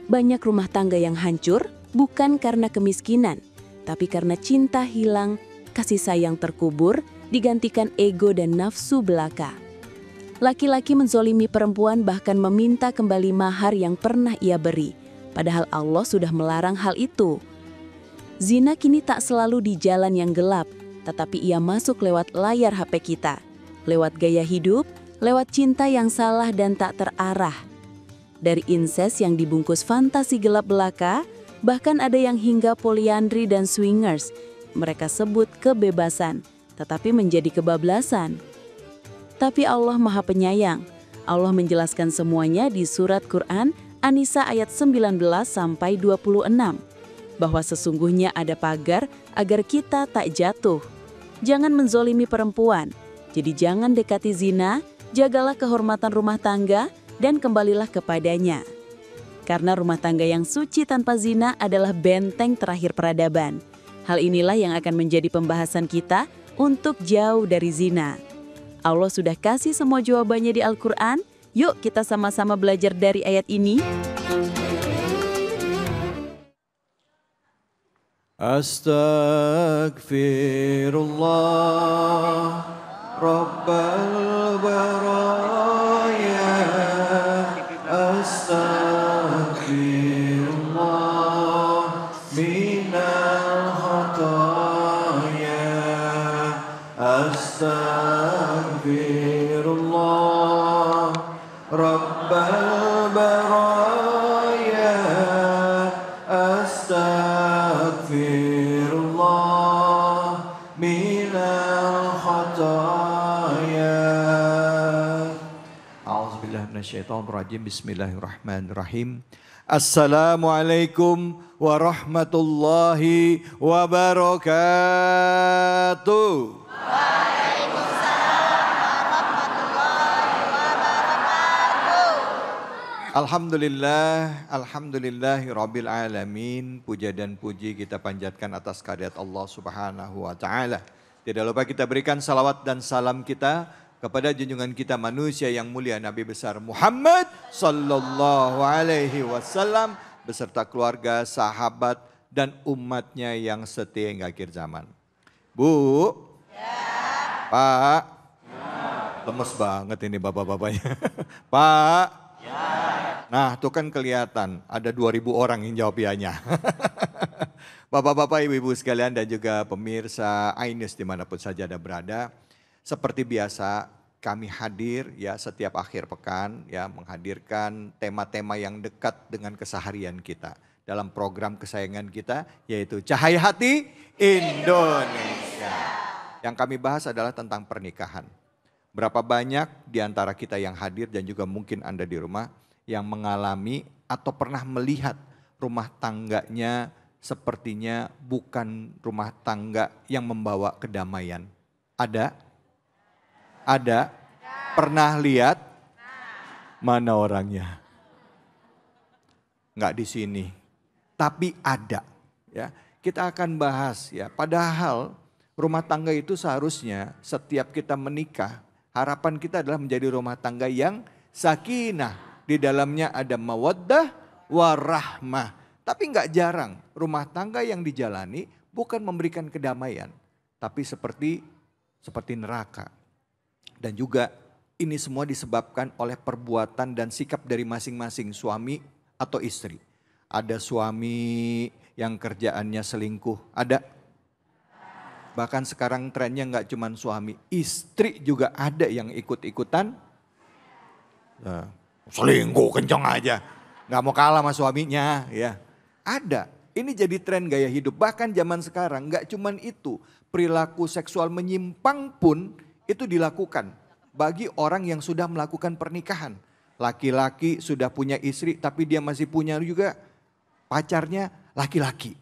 Banyak rumah tangga yang hancur bukan karena kemiskinan, tapi karena cinta hilang, kasih sayang terkubur, digantikan ego dan nafsu belaka. Laki-laki menzolimi perempuan bahkan meminta kembali mahar yang pernah ia beri, padahal Allah sudah melarang hal itu. Zina kini tak selalu di jalan yang gelap, tetapi ia masuk lewat layar HP kita, lewat gaya hidup, lewat cinta yang salah dan tak terarah. Dari incest yang dibungkus fantasi gelap belaka, bahkan ada yang hingga polyandry dan swingers. Mereka sebut kebebasan, tetapi menjadi kebablasan. Tapi Allah Maha Penyayang. Allah menjelaskan semuanya di surat Quran An-Nisa ayat 19-26, bahwa sesungguhnya ada pagar agar kita tak jatuh. Jangan menzolimi perempuan, jadi jangan dekati zina, jagalah kehormatan rumah tangga, dan kembalilah kepadanya. Karena rumah tangga yang suci tanpa zina adalah benteng terakhir peradaban. Hal inilah yang akan menjadi pembahasan kita untuk jauh dari zina. Allah sudah kasih semua jawabannya di Al-Quran. Yuk kita sama-sama belajar dari ayat ini. Astaghfirullah Rabbal baraya. Astaghfirullah minal khataya. Astaghfirullah Rabbal baraya. Astaghfirullah minal khataya. A'udzubillahi minasyaitonirrajim. Bismillahirrahmanirrahim. Assalamualaikum warahmatullahi wabarakatuh. Alhamdulillahi rabbil alamin. Puja dan puji kita panjatkan atas kehadirat Allah subhanahu wa ta'ala. Tidak lupa kita berikan salawat dan salam kita kepada junjungan kita manusia yang mulia Nabi besar Muhammad sallallahu alaihi wasallam beserta keluarga, sahabat dan umatnya yang setia hingga akhir zaman. Bu, ya. Pak, ya. Lemes banget ini bapak-bapaknya. Pak, ya. Nah, itu kan kelihatan ada 2.000 orang yang jawab ianya. Bapak-bapak, ibu-ibu sekalian dan juga pemirsa iNews dimanapun saja Anda berada. Seperti biasa kami hadir ya setiap akhir pekan ya menghadirkan tema-tema yang dekat dengan keseharian kita. Dalam program kesayangan kita yaitu Cahaya Hati Indonesia. Yang kami bahas adalah tentang pernikahan. Berapa banyak di antara kita yang hadir dan juga mungkin Anda di rumah yang mengalami atau pernah melihat rumah tangganya sepertinya bukan rumah tangga yang membawa kedamaian. Ada? Ada? Pernah lihat? Mana orangnya? Enggak di sini. Tapi ada. Ya, kita akan bahas ya. Padahal rumah tangga itu seharusnya setiap kita menikah, harapan kita adalah menjadi rumah tangga yang sakinah. Di dalamnya ada mawaddah warahmah. Tapi enggak jarang rumah tangga yang dijalani bukan memberikan kedamaian. Tapi seperti neraka. Dan juga ini semua disebabkan oleh perbuatan dan sikap dari masing-masing suami atau istri. Ada suami yang kerjaannya selingkuh, ada. Bahkan sekarang trennya enggak cuma suami, istri juga ada yang ikut-ikutan. Nah, selingkuh kenceng aja, nggak mau kalah sama suaminya, ya ada. Ini jadi tren gaya hidup. Bahkan zaman sekarang nggak cuman itu, perilaku seksual menyimpang pun itu dilakukan bagi orang yang sudah melakukan pernikahan. Laki-laki sudah punya istri, tapi dia masih punya juga pacarnya laki-laki.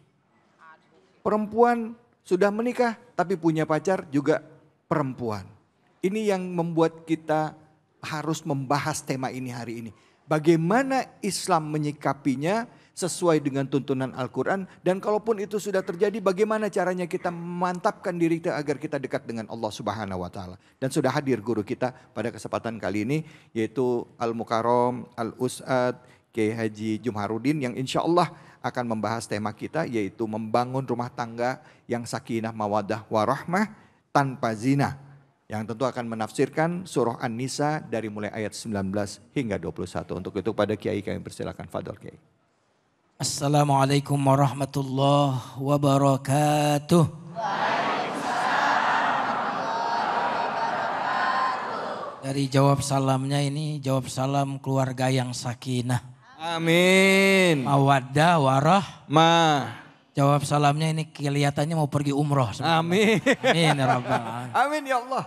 Perempuan sudah menikah, tapi punya pacar juga perempuan. Ini yang membuat kita harus membahas tema ini hari ini. Bagaimana Islam menyikapinya sesuai dengan tuntunan Al-Quran. Dan kalaupun itu sudah terjadi, bagaimana caranya kita memantapkan diri kita agar kita dekat dengan Allah Subhanahu wa Ta'ala. Dan sudah hadir guru kita pada kesempatan kali ini, yaitu Al-Mukarram Al-Ustadz Kiai Haji Jumharudin yang insya Allah akan membahas tema kita yaitu membangun rumah tangga yang sakinah mawaddah warahmah tanpa zina. Yang tentu akan menafsirkan surah An-Nisa dari mulai ayat 19 hingga 21. Untuk itu pada Kiai kami persilakan, fadhol Kiai. Assalamualaikum warahmatullahi wabarakatuh. Dari jawab salamnya ini jawab salam keluarga yang sakinah. Amin. Mawaddah warahmah. Jawab salamnya ini kelihatannya mau pergi umroh. Amin. Amin ya Rabbal alamin. Amin ya Allah.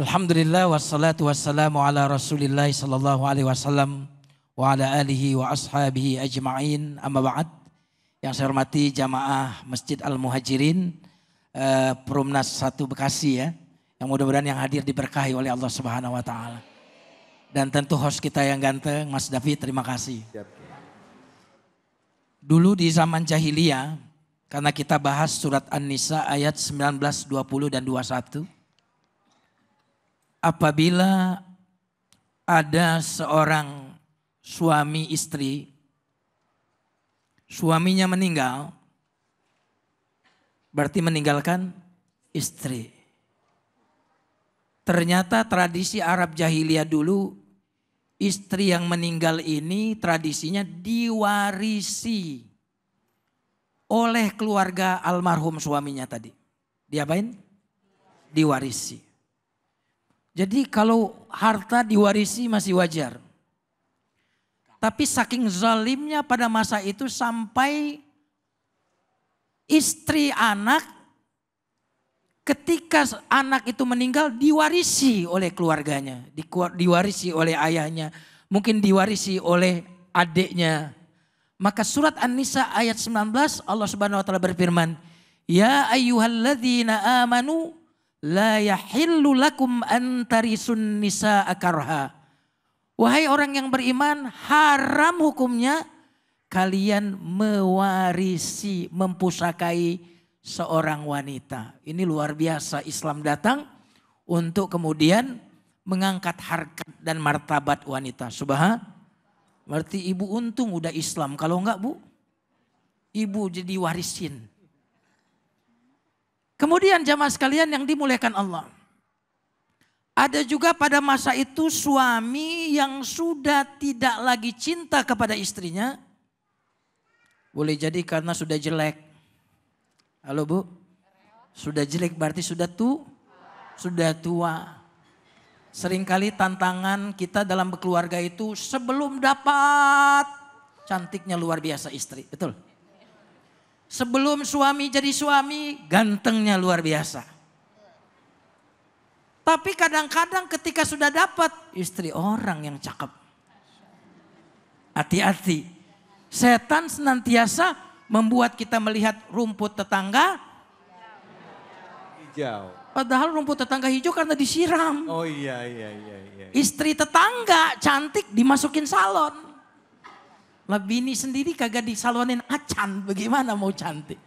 Alhamdulillah wassalatu wassalamu ala Rasulillah sallallahu alaihi wasallam wa ala alihi wa ashabihi ajma'in, amma ba'd. Yang saya hormati jamaah Masjid Al-Muhajirin Perumnas 1 Bekasi ya. Yang mudah-mudahan yang hadir diberkahi oleh Allah Subhanahu wa taala. Dan tentu host kita yang ganteng Mas David, terima kasih. Dulu di zaman jahiliyah, karena kita bahas surat An-Nisa ayat 19, 20 dan 21. Apabila ada seorang suami istri, suaminya meninggal, berarti meninggalkan istri. Ternyata tradisi Arab jahiliyah dulu, istri yang meninggal ini tradisinya diwarisi oleh keluarga almarhum suaminya tadi. Diapain? Diwarisi. Jadi kalau harta diwarisi masih wajar. Tapi saking zalimnya pada masa itu sampai istri anak ketika anak itu meninggal diwarisi oleh keluarganya, diwarisi oleh ayahnya, mungkin diwarisi oleh adiknya. Maka surat An-Nisa ayat 19 Allah Subhanahu wa taala berfirman, "Ya ayyuhalladzina amanu la yahillu lakum an tarisun nisaa karha." Wahai orang yang beriman, haram hukumnya kalian mewarisi, mempusakai seorang wanita. Ini luar biasa, Islam datang untuk kemudian mengangkat harkat dan martabat wanita. Subhanallah. Berarti ibu untung udah Islam. Kalau enggak bu, ibu jadi warisin. Kemudian jamaah sekalian yang dimuliakan Allah. Ada juga pada masa itu suami yang sudah tidak lagi cinta kepada istrinya. Boleh jadi karena sudah jelek. Halo bu, sudah jelek berarti sudah tua. Seringkali tantangan kita dalam berkeluarga itu sebelum dapat cantiknya luar biasa istri, betul? Sebelum suami jadi suami, gantengnya luar biasa. Tapi kadang-kadang ketika sudah dapat istri orang yang cakep. Hati-hati, setan senantiasa membuat kita melihat rumput tetangga Hijau. Padahal rumput tetangga hijau karena disiram. Oh iya. Istri tetangga cantik dimasukin salon. Lah bini sendiri kagak disalonin acan, bagaimana mau cantik?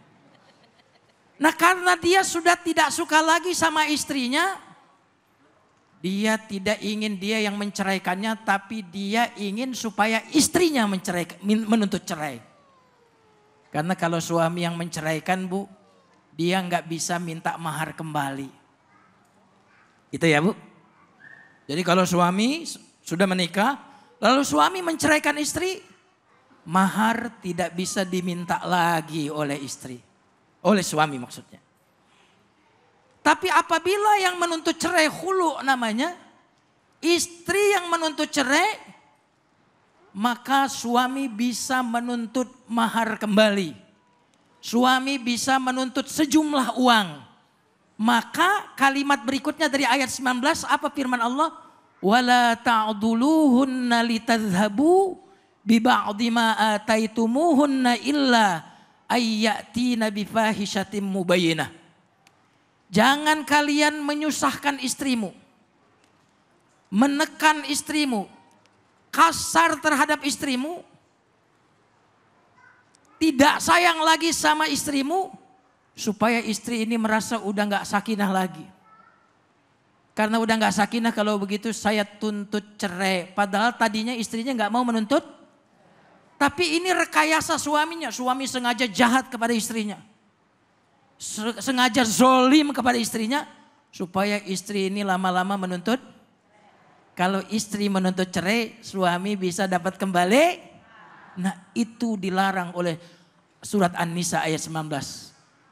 Nah karena dia sudah tidak suka lagi sama istrinya, dia tidak ingin dia yang menceraikannya, tapi dia ingin supaya istrinya menuntut cerai. Karena kalau suami yang menceraikan bu, dia nggak bisa minta mahar kembali. Itu ya bu. Jadi kalau suami sudah menikah, lalu suami menceraikan istri, mahar tidak bisa diminta lagi oleh istri. Oleh suami maksudnya. Tapi apabila yang menuntut cerai khulu namanya, istri yang menuntut cerai, maka suami bisa menuntut mahar kembali. Suami bisa menuntut sejumlah uang. Maka kalimat berikutnya dari ayat 19 apa firman Allah? Wala ta'duluhunna litadhhabu bi ba'di ma ataitumuhunna illa ayyatina bifahishatin mubayyinah. Jangan kalian menyusahkan istrimu. Menekan istrimu. Kasar terhadap istrimu, tidak sayang lagi sama istrimu, supaya istri ini merasa udah gak sakinah lagi. Karena udah gak sakinah, kalau begitu saya tuntut cerai. Padahal tadinya istrinya gak mau menuntut. Tapi ini rekayasa suaminya. Suami sengaja jahat kepada istrinya. Sengaja zolim kepada istrinya. Supaya istri ini lama-lama menuntut. Kalau istri menuntut cerai, suami bisa dapat kembali. Nah, itu dilarang oleh surat An-Nisa ayat 19.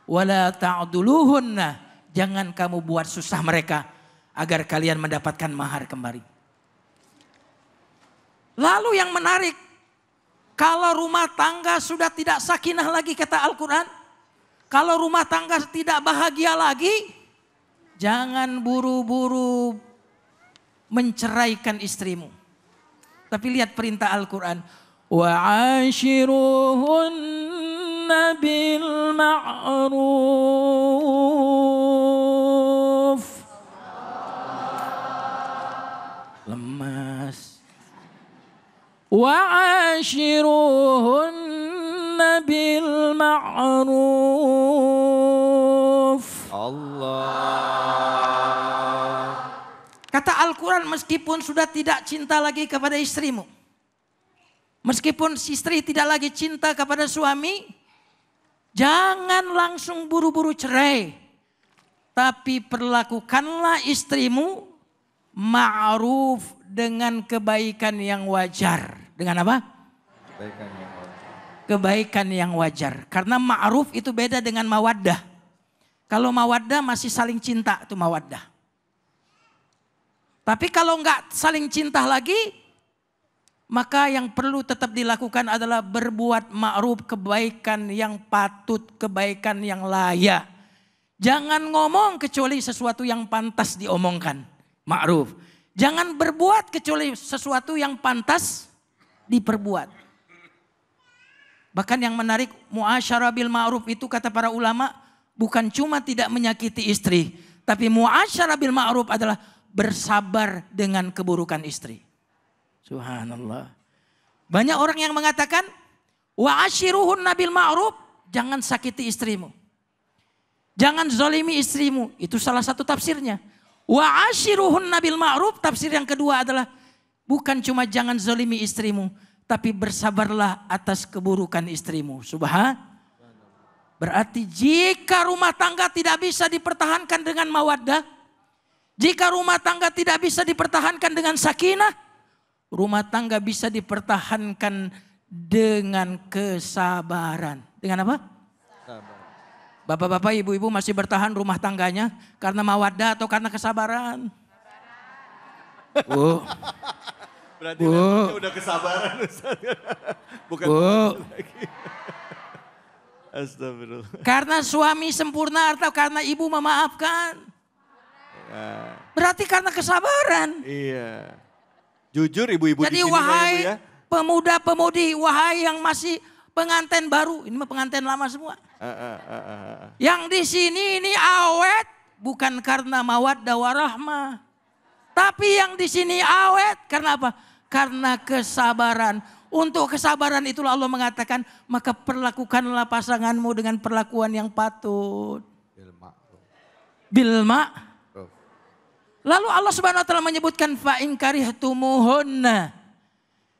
Wala ta'duluhunna, jangan kamu buat susah mereka agar kalian mendapatkan mahar kembali. Lalu yang menarik, kalau rumah tangga sudah tidak sakinah lagi kata Al-Quran, kalau rumah tangga tidak bahagia lagi, jangan buru-buru menceraikan istrimu. Tapi lihat perintah Al-Quran. Wa'ashiruhunna bil ma'ruf. Lemas. Wa'ashiruhunna bil ma'ruf. Allah. Kata Al-Quran, meskipun sudah tidak cinta lagi kepada istrimu. Meskipun istri tidak lagi cinta kepada suami, jangan langsung buru-buru cerai. Tapi perlakukanlah istrimu ma'ruf, dengan kebaikan yang wajar. Dengan apa? Kebaikan yang wajar. Karena ma'ruf itu beda dengan mawaddah. Kalau mawaddah masih saling cinta, itu mawaddah. Tapi kalau enggak saling cinta lagi, maka yang perlu tetap dilakukan adalah berbuat ma'ruf, kebaikan yang patut, kebaikan yang layak. Jangan ngomong kecuali sesuatu yang pantas diomongkan, ma'ruf. Jangan berbuat kecuali sesuatu yang pantas diperbuat. Bahkan yang menarik, muasyarah bil ma'ruf itu kata para ulama, bukan cuma tidak menyakiti istri, tapi muasyarah bil ma'ruf adalah bersabar dengan keburukan istri. Subhanallah. Banyak orang yang mengatakan wa ashiruhunna bil ma'ruf, jangan sakiti istrimu. Jangan zalimi istrimu, itu salah satu tafsirnya. Wa ashiruhunna bil ma'ruf, tafsir yang kedua adalah bukan cuma jangan zalimi istrimu, tapi bersabarlah atas keburukan istrimu. Subhanallah. Berarti jika rumah tangga tidak bisa dipertahankan dengan mawaddah, jika rumah tangga tidak bisa dipertahankan dengan sakinah, rumah tangga bisa dipertahankan dengan kesabaran. Dengan apa? Sabar. Bapak-bapak, ibu-ibu masih bertahan rumah tangganya karena mawaddah atau karena kesabaran? Berarti udah kesabaran. Bukan lagi. Astagfirullah. Karena suami sempurna atau karena ibu memaafkan? Ya. Berarti karena kesabaran. Iya. Jujur ibu-ibu jadi di sini wahai ya. pemuda-pemudi, wahai yang masih pengantin baru, ini mah pengantin lama semua. Yang di sini ini awet bukan karena mawaddah warahmah. Tapi yang di sini awet karena apa? Karena kesabaran. Untuk kesabaran itulah Allah mengatakan, maka perlakukanlah pasanganmu dengan perlakuan yang patut. Bil ma'ruf. Lalu Allah Subhanahu wa taala menyebutkan fa in karihtumuhunna.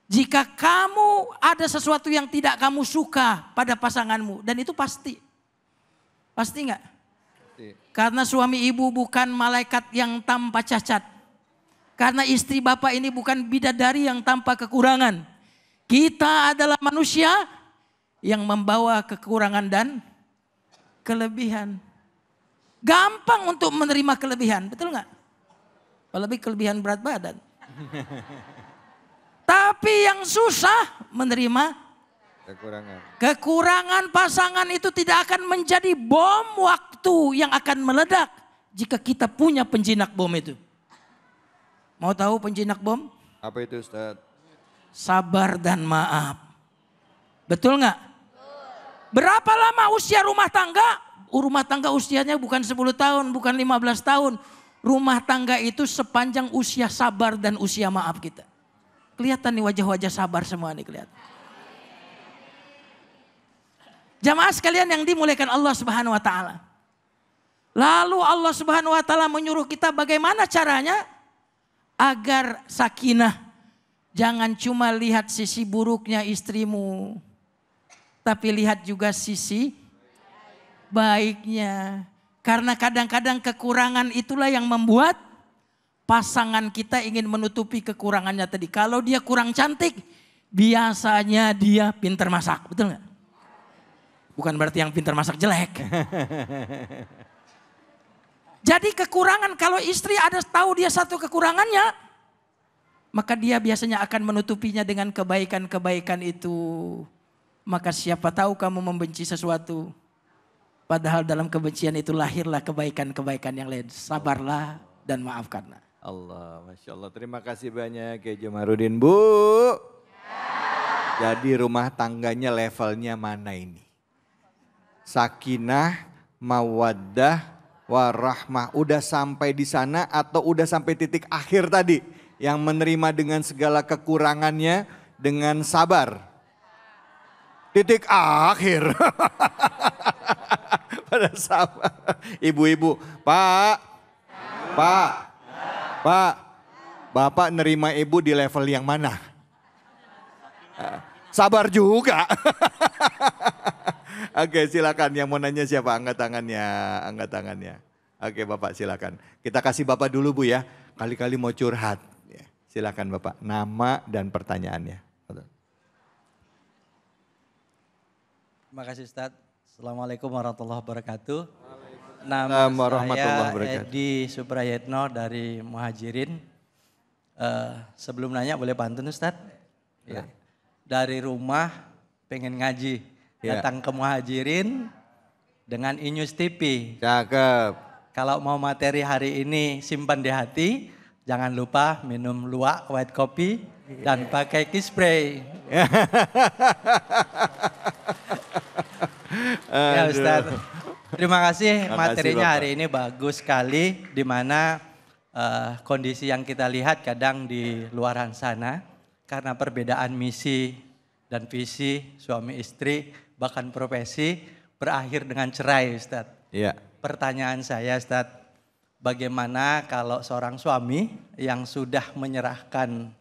Jika kamu ada sesuatu yang tidak kamu suka pada pasanganmu, dan itu pasti. Pasti enggak? Karena suami ibu bukan malaikat yang tanpa cacat. Karena istri bapak ini bukan bidadari yang tanpa kekurangan. Kita adalah manusia yang membawa kekurangan dan kelebihan. Gampang untuk menerima kelebihan, betul enggak? Apalagi kelebihan berat badan. Tapi yang susah menerima kekurangan pasangan itu tidak akan menjadi bom waktu yang akan meledak jika kita punya penjinak bom itu. Mau tahu penjinak bom? Apa itu Ustaz? Sabar dan maaf. Betul nggak? Berapa lama usia rumah tangga? Rumah tangga usianya bukan 10 tahun, bukan 15 tahun. Rumah tangga itu sepanjang usia sabar dan usia maaf kita. Kelihatan nih wajah-wajah sabar semua nih kelihatan. Jamaah sekalian yang dimuliakan Allah Subhanahu wa taala. Lalu Allah Subhanahu wa taala menyuruh kita bagaimana caranya agar sakinah. Jangan cuma lihat sisi buruknya istrimu, tapi lihat juga sisi baiknya. Karena kadang-kadang kekurangan itulah yang membuat pasangan kita ingin menutupi kekurangannya tadi. Kalau dia kurang cantik, biasanya dia pintar masak, betul nggak? Bukan berarti yang pintar masak jelek. Jadi kekurangan, kalau istri ada tahu dia satu kekurangannya, maka dia biasanya akan menutupinya dengan kebaikan-kebaikan itu. Maka siapa tahu kamu membenci sesuatu, padahal dalam kebencian itu lahirlah kebaikan-kebaikan yang lain. Sabarlah dan maafkanlah. Allah, Masya Allah. Terima kasih banyak Kiai Jamarudin, Bu. Jadi rumah tangganya levelnya mana ini? Sakinah, mawaddah, warahmah. Udah sampai di sana atau udah sampai titik akhir tadi? Yang menerima dengan segala kekurangannya dengan sabar. Titik akhir. Pada sabar. Ibu-ibu, Pak. Bapak nerima ibu di level yang mana? Sabar juga. Oke, silakan yang mau nanya siapa? Angkat tangannya. Oke, Bapak silakan. Kita kasih Bapak dulu Bu ya. Kali-kali mau curhat. Silakan Bapak, nama dan pertanyaannya. Terima kasih Ustadz. Assalamualaikum warahmatullahi wabarakatuh. Nama saya Edi Suprayetno dari Muhajirin. Sebelum nanya boleh pantun Ustadz? Ya. Dari rumah pengen ngaji. Datang ke Muhajirin dengan Inyus TV. Cakep. Kalau mau materi hari ini simpan di hati. Jangan lupa minum luwak white coffee dan pakai kispray. Ya Ustadz, terima kasih materinya hari ini bagus sekali. Di mana kondisi yang kita lihat kadang di luaran sana karena perbedaan misi dan visi suami istri bahkan profesi berakhir dengan cerai Ustadz. Iya. Pertanyaan saya Ustadz, bagaimana kalau seorang suami yang sudah menyerahkan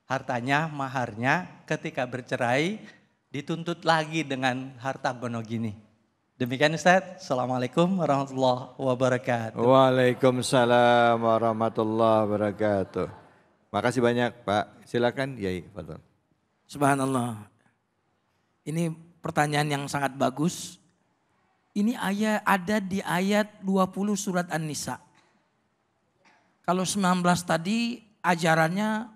hartanya, maharnya ketika bercerai dituntut lagi dengan harta gono gini. Demikian Ustadz. Assalamualaikum warahmatullahi wabarakatuh. Waalaikumsalam warahmatullahi wabarakatuh. Makasih banyak Pak. Silakan Yai. Subhanallah. Ini pertanyaan yang sangat bagus. Ini ayat ada di ayat 20 surat An-Nisa. Kalau 19 tadi ajarannya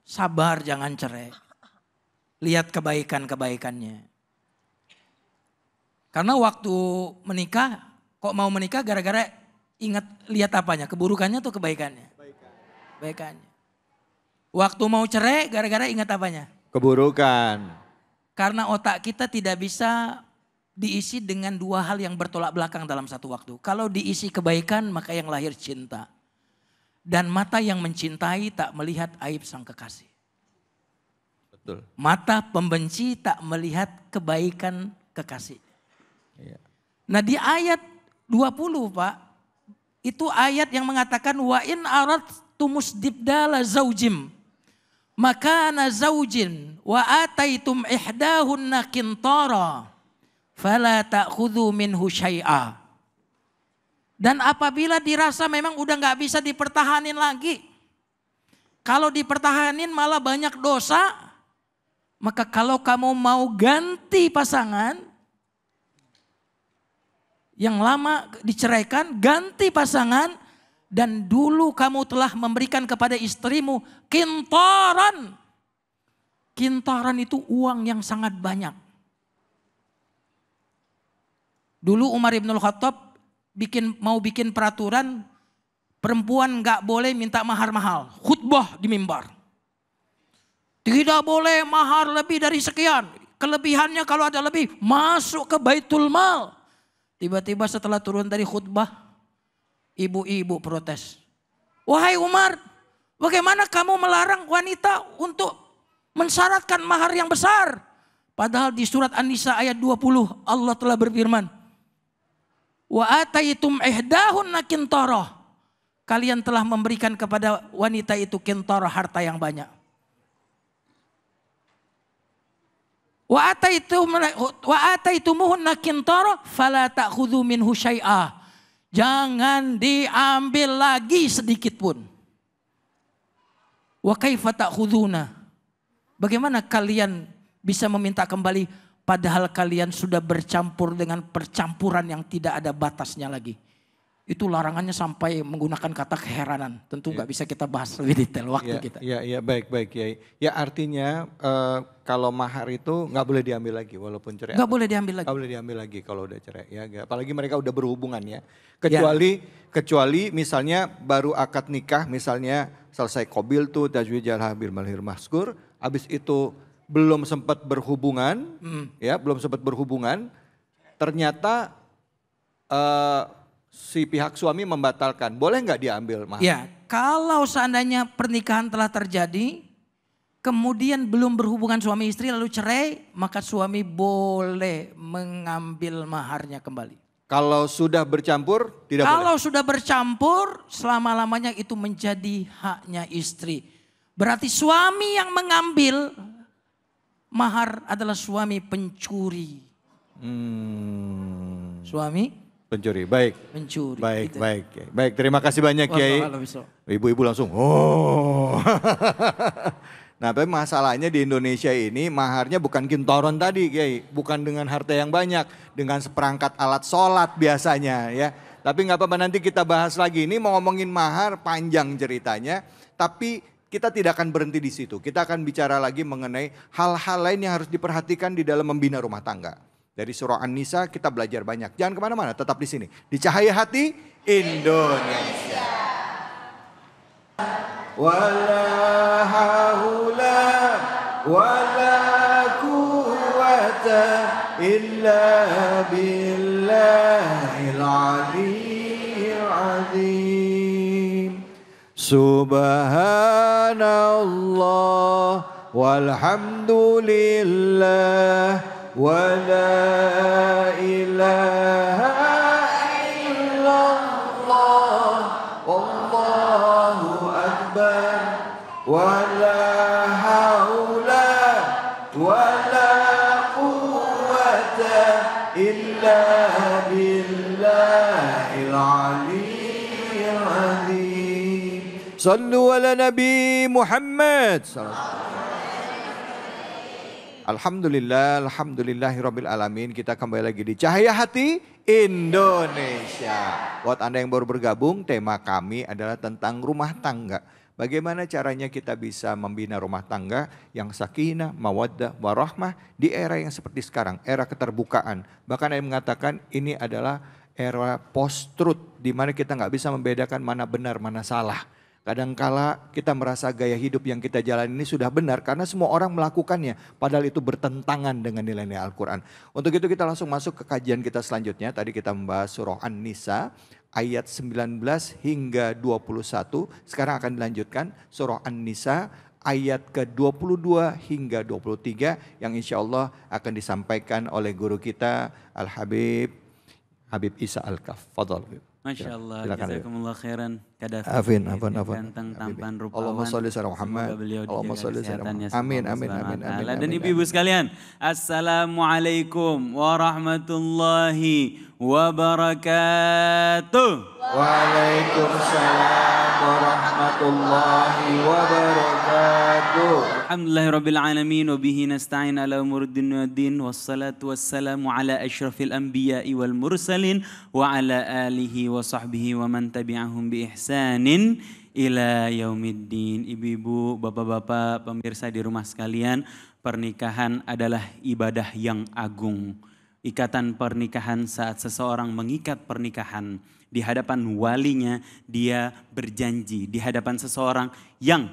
sabar jangan cerai. Lihat kebaikan-kebaikannya. Karena waktu menikah, kok mau menikah gara-gara ingat lihat apanya? Keburukannya atau kebaikannya? Kebaikannya. Waktu mau cerai gara-gara ingat apanya? Keburukan. Karena otak kita tidak bisa diisi dengan dua hal yang bertolak belakang dalam satu waktu. Kalau diisi kebaikan maka yang lahir cinta. Dan mata yang mencintai tak melihat aib sang kekasih. Betul. Mata pembenci tak melihat kebaikan kekasih. Iya. Nah di ayat 20 Pak, itu ayat yang mengatakan wa in aradtumus dibdala zaujim makana zaujin wa ataitum ihdahunna qintara fala ta'khudhu minhu syai'a. Dan apabila dirasa memang udah gak bisa dipertahanin lagi. Kalau dipertahanin malah banyak dosa. Maka kalau kamu mau ganti pasangan. Yang lama diceraikan, ganti pasangan. Dan dulu kamu telah memberikan kepada istrimu kintaran. Kintaran itu uang yang sangat banyak. Dulu Umar Ibn Khattab mau bikin peraturan perempuan gak boleh minta mahar mahal. Khutbah di mimbar. Tidak boleh mahar lebih dari sekian. Kelebihannya kalau ada lebih masuk ke Baitul Mal. Tiba-tiba setelah turun dari khutbah, ibu-ibu protes. Wahai Umar, bagaimana kamu melarang wanita untuk mensyaratkan mahar yang besar? Padahal di surat An-Nisa ayat 20 Allah telah berfirman. Wa ataitum ihdahunna qintarah. Kalian telah memberikan kepada wanita itu qintarah, harta yang banyak. Wa ataitumuhunna qintarah fala ta'khudhu minhu syai'a. Jangan diambil lagi sedikit pun. Wa kaifa ta'khudhuna? Bagaimana kalian bisa meminta kembali padahal kalian sudah bercampur dengan percampuran yang tidak ada batasnya lagi. Itu larangannya sampai menggunakan kata keheranan. Tentu nggak bisa kita bahas lebih detail waktu kita. Ya, baik Kiai. Ya artinya kalau mahar itu nggak boleh diambil lagi walaupun cerai. Nggak boleh diambil lagi. Nggak boleh diambil lagi kalau udah cerai. Ya, apalagi mereka udah berhubungan ya. Kecuali misalnya baru akad nikah, misalnya selesai qabil tuh tajwidul habil malhir maskur, habis itu belum sempat berhubungan, ternyata si pihak suami membatalkan, boleh nggak diambil mahar? Ya, kalau seandainya pernikahan telah terjadi, kemudian belum berhubungan suami istri lalu cerai, maka suami boleh mengambil maharnya kembali. Kalau sudah bercampur, tidak boleh? Kalau sudah bercampur, selama-lamanya itu menjadi haknya istri. Berarti suami yang mengambil mahar adalah suami pencuri. Suami pencuri, baik. Mencuri. Baik, gitu. baik. Terima kasih banyak Kiai. Ibu-ibu langsung, oh. Nah, tapi masalahnya di Indonesia ini maharnya bukan kintoron tadi Kiai. Bukan dengan harta yang banyak, dengan seperangkat alat sholat biasanya ya. Tapi nggak apa-apa, nanti kita bahas lagi. Ini mau ngomongin mahar panjang ceritanya. Tapi kita tidak akan berhenti di situ. Kita akan bicara lagi mengenai hal-hal lain yang harus diperhatikan di dalam membina rumah tangga. Dari surah An-Nisa kita belajar banyak. Jangan kemana-mana, tetap di sini. Di Cahaya Hati Indonesia. Wala haula wala quwata illa billahil aliyyil azim. Subhanallah walhamdulillah. ولا إله إلا الله والله أكبر ولا حول ولا قوة إلا بالله العلي العظيم صلوا على نبي محمد Alhamdulillahirabbil alamin. Kita kembali lagi di Cahaya Hati Indonesia. Buat Anda yang baru bergabung, tema kami adalah tentang rumah tangga. Bagaimana caranya kita bisa membina rumah tangga yang sakinah, mawaddah, warahmah di era yang seperti sekarang, era keterbukaan. Bahkan ada yang mengatakan ini adalah era post-truth di mana kita nggak bisa membedakan mana benar, mana salah. Kadangkala kita merasa gaya hidup yang kita jalani ini sudah benar karena semua orang melakukannya. Padahal itu bertentangan dengan nilai-nilai Al-Quran. Untuk itu kita langsung masuk ke kajian kita selanjutnya. Tadi kita membahas surah An-Nisa ayat 19 hingga 21. Sekarang akan dilanjutkan surah An-Nisa ayat ke-22 hingga 23. Yang insya Allah akan disampaikan oleh guru kita Al-Habib Isa Al-Kaf. Fadhal. Masya Allah, jazakumullah khairan. Afin. Ganteng, tampan, rupawan. Allahumma sholli ala Muhammad. Allahumma sholli ala Muhammad. Amin. Dan ibu-ibu sekalian, assalamualaikum warahmatullahi wabarakatuh. Waalaikumsalam warahmatullahi wabarakatuh. Alhamdulillahirabbil alamin wa bihi nasta'in ala umuriddin waddin wassalatu wassalamu ala asyrafil anbiya'i wal mursalin wa ala alihi wa sahbihi wa man tabi'ahum bi ihsanin ila yaumiddin. Ibu-ibu, bapak-bapak, pemirsa di rumah sekalian, pernikahan adalah ibadah yang agung. Ikatan pernikahan, saat seseorang mengikat pernikahan di hadapan walinya, dia berjanji di hadapan seseorang yang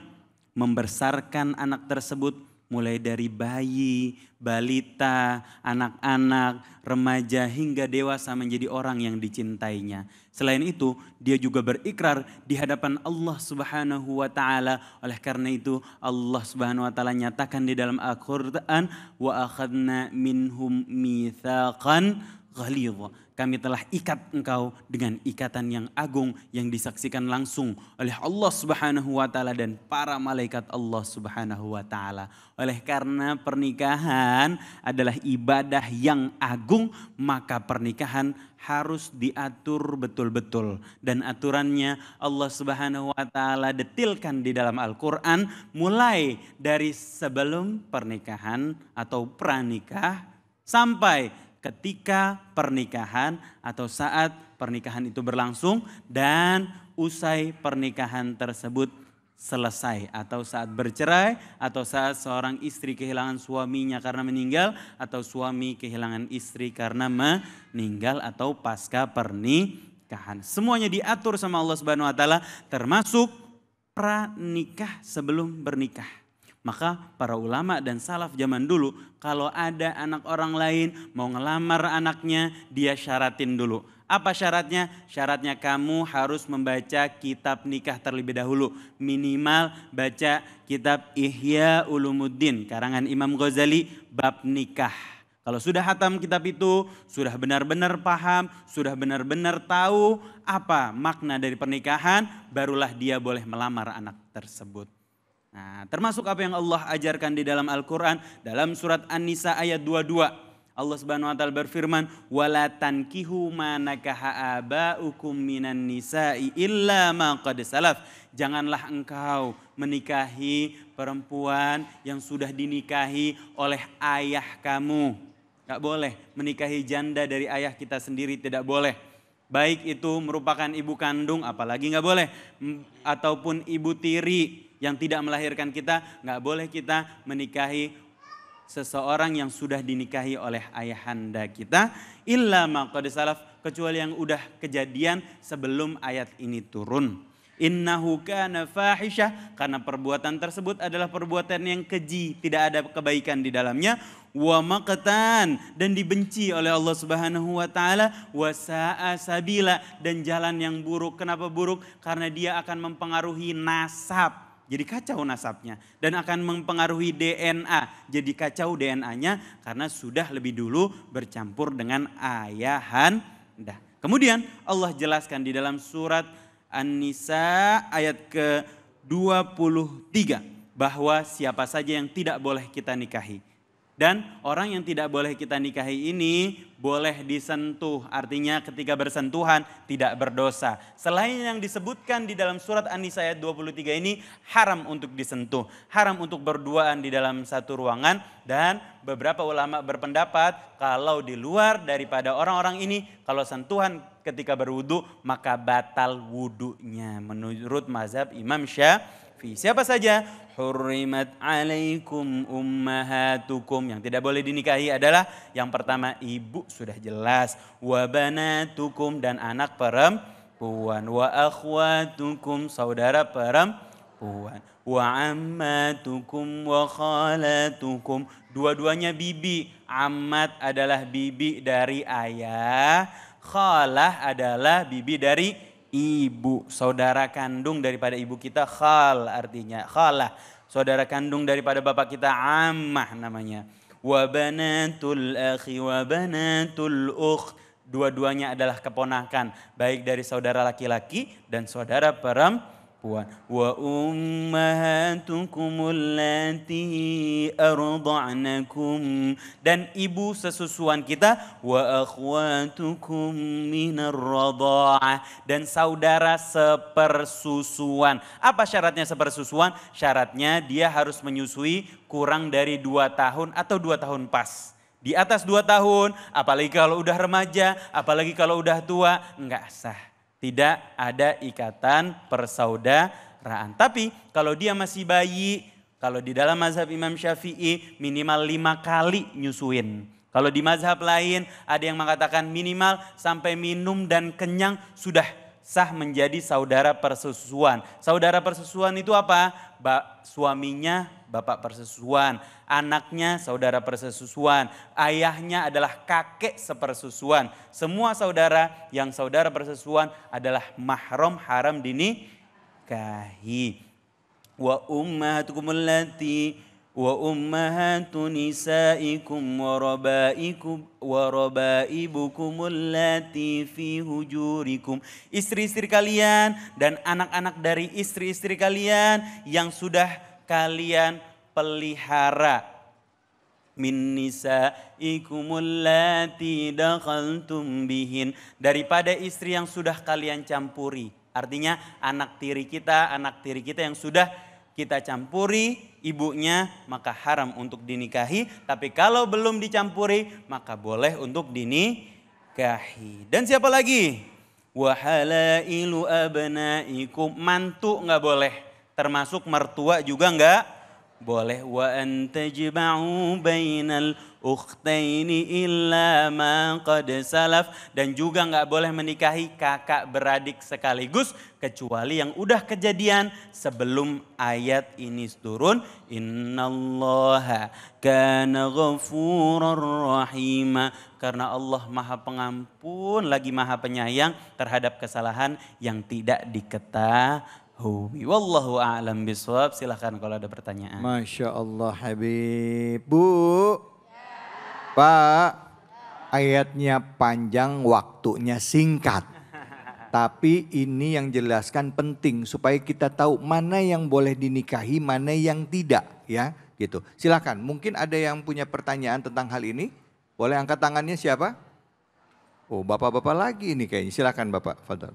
membesarkan anak tersebut mulai dari bayi, balita, anak-anak, remaja hingga dewasa menjadi orang yang dicintainya. Selain itu, dia juga berikrar di hadapan Allah Subhanahu wa taala. Oleh karena itu, Allah Subhanahu wa taala nyatakan di dalam Al-Qur'an, wa akhadna minhum mitsaqan ghalidh. Kami telah ikat engkau dengan ikatan yang agung yang disaksikan langsung oleh Allah Subhanahu wa taala dan para malaikat Allah Subhanahu wa taala. Oleh karena pernikahan adalah ibadah yang agung, maka pernikahan harus diatur betul-betul. Dan aturannya Allah Subhanahu wa taala detilkan di dalam Al-Qur'an mulai dari sebelum pernikahan atau pranikah sampai ketika pernikahan atau saat pernikahan itu berlangsung dan usai pernikahan tersebut selesai atau saat bercerai atau saat seorang istri kehilangan suaminya karena meninggal atau suami kehilangan istri karena meninggal atau pasca pernikahan. Semuanya diatur sama Allah Subhanahu wa taala termasuk pranikah sebelum bernikah. Maka para ulama dan salaf zaman dulu kalau ada anak orang lain mau ngelamar anaknya dia syaratin dulu. Apa syaratnya? Syaratnya kamu harus membaca kitab nikah terlebih dahulu. Minimal baca kitab Ihya Ulumuddin karangan Imam Ghazali bab nikah. Kalau sudah hatam kitab itu, sudah benar-benar paham, sudah benar-benar tahu apa makna dari pernikahan, barulah dia boleh melamar anak tersebut. Nah, termasuk apa yang Allah ajarkan di dalam Al-Quran dalam surat An-Nisa ayat 22. Allah Subhanahu wa taala berfirman, "Wala tankihu ma nakaha aba'ukum minan nisa'i illa ma qad salaf." Janganlah engkau menikahi perempuan yang sudah dinikahi oleh ayah kamu. Enggak boleh menikahi janda dari ayah kita sendiri, tidak boleh. Baik itu merupakan ibu kandung, apalagi enggak boleh. Ataupun ibu tiri yang tidak melahirkan kita, nggak boleh kita menikahi seseorang yang sudah dinikahi oleh ayahanda kita. Illa ma qad salaf, kecuali yang udah kejadian sebelum ayat ini turun. Innahu kana fahisyah, karena perbuatan tersebut adalah perbuatan yang keji, tidak ada kebaikan di dalamnya. Wa maqtan, dan dibenci oleh Allah Subhanahu wa taala. Wa sa'a sabila, dan jalan yang buruk. Kenapa buruk? Karena dia akan mempengaruhi nasab. Jadi kacau nasabnya dan akan mempengaruhi DNA. Jadi kacau DNA-nya karena sudah lebih dulu bercampur dengan ayahanda. Kemudian Allah jelaskan di dalam surat An-Nisa ayat ke-23 bahwa siapa saja yang tidak boleh kita nikahi. Dan orang yang tidak boleh kita nikahi ini boleh disentuh. Artinya ketika bersentuhan tidak berdosa. Selain yang disebutkan di dalam surat An-Nisa ayat 23 ini haram untuk disentuh. Haram untuk berduaan di dalam satu ruangan. Dan beberapa ulama berpendapat kalau di luar daripada orang-orang ini, kalau sentuhan ketika berwudu maka batal wudunya. Menurut mazhab Imam Syafi'i. Siapa saja? Hurrimat alaikum ummahatukum. Yang tidak boleh dinikahi adalah yang pertama ibu sudah jelas. Wa banatukum, dan anak perempuan. Wa akhwatukum, saudara perempuan. Wa ammatukum wa khalatukum. Dua-duanya bibi. Ammat adalah bibi dari ayah. Khalah adalah bibi dari ibu, saudara kandung daripada ibu kita, khal artinya, khalah. Saudara kandung daripada bapak kita, ammah namanya. Wa banatul akhi wa banatul ukh. Dua-duanya adalah keponakan, baik dari saudara laki-laki dan saudara perempuan. Wa ummahatukum allati arda'nakum, dan ibu sesusuan kita. Wa akhwatukum minar radha'ah, dan saudara sepersusuan. Apa syaratnya sepersusuan? Syaratnya dia harus menyusui kurang dari 2 tahun atau 2 tahun pas. Di atas 2 tahun, apalagi kalau udah remaja, apalagi kalau udah tua, enggak sah. Tidak ada ikatan persaudaraan. Tapi kalau dia masih bayi, kalau di dalam mazhab Imam Syafi'i minimal 5 kali nyusuin. Kalau di mazhab lain ada yang mengatakan minimal sampai minum dan kenyang sudah sah menjadi saudara persusuan. Saudara persusuan itu apa? Suaminya bapak persusuan, anaknya saudara persusuan, ayahnya adalah kakek sepersusuan. Semua saudara yang saudara persusuan adalah mahram, haram dinikahi. Wa ummahatukum allati wa ummahatu nisaikum wa rabaibukum allati fi hujurikum. Istri-istri kalian dan anak-anak dari istri-istri kalian yang sudah kalian pelihara. Min nisaikum allati dakhaltum bihin. Daripada istri yang sudah kalian campuri. Artinya anak tiri kita yang sudah kita campuri ibunya, maka haram untuk dinikahi. Tapi kalau belum dicampuri, maka boleh untuk dinikahi. Dan siapa lagi? Wa halailu abnaikum, mantu nggak boleh. Termasuk mertua juga nggak boleh. Wa antajma'u bainal ukhtaini illa ma qad salaf. Dan juga nggak boleh menikahi kakak beradik sekaligus kecuali yang udah kejadian sebelum ayat ini turun. Innallaha kana ghafurar rahima. Karena Allah Maha Pengampun lagi Maha Penyayang terhadap kesalahan yang tidak diketahui. Wallahu a'lam bishawab. Silahkan kalau ada pertanyaan. Masya Allah Habib. Bu, Pak, ayatnya panjang, waktunya singkat. Tapi ini yang jelaskan penting supaya kita tahu mana yang boleh dinikahi, mana yang tidak, ya, gitu. Silakan, mungkin ada yang punya pertanyaan tentang hal ini. Boleh angkat tangannya siapa? Oh, bapak-bapak lagi ini kayaknya. Silakan Bapak, Fadal.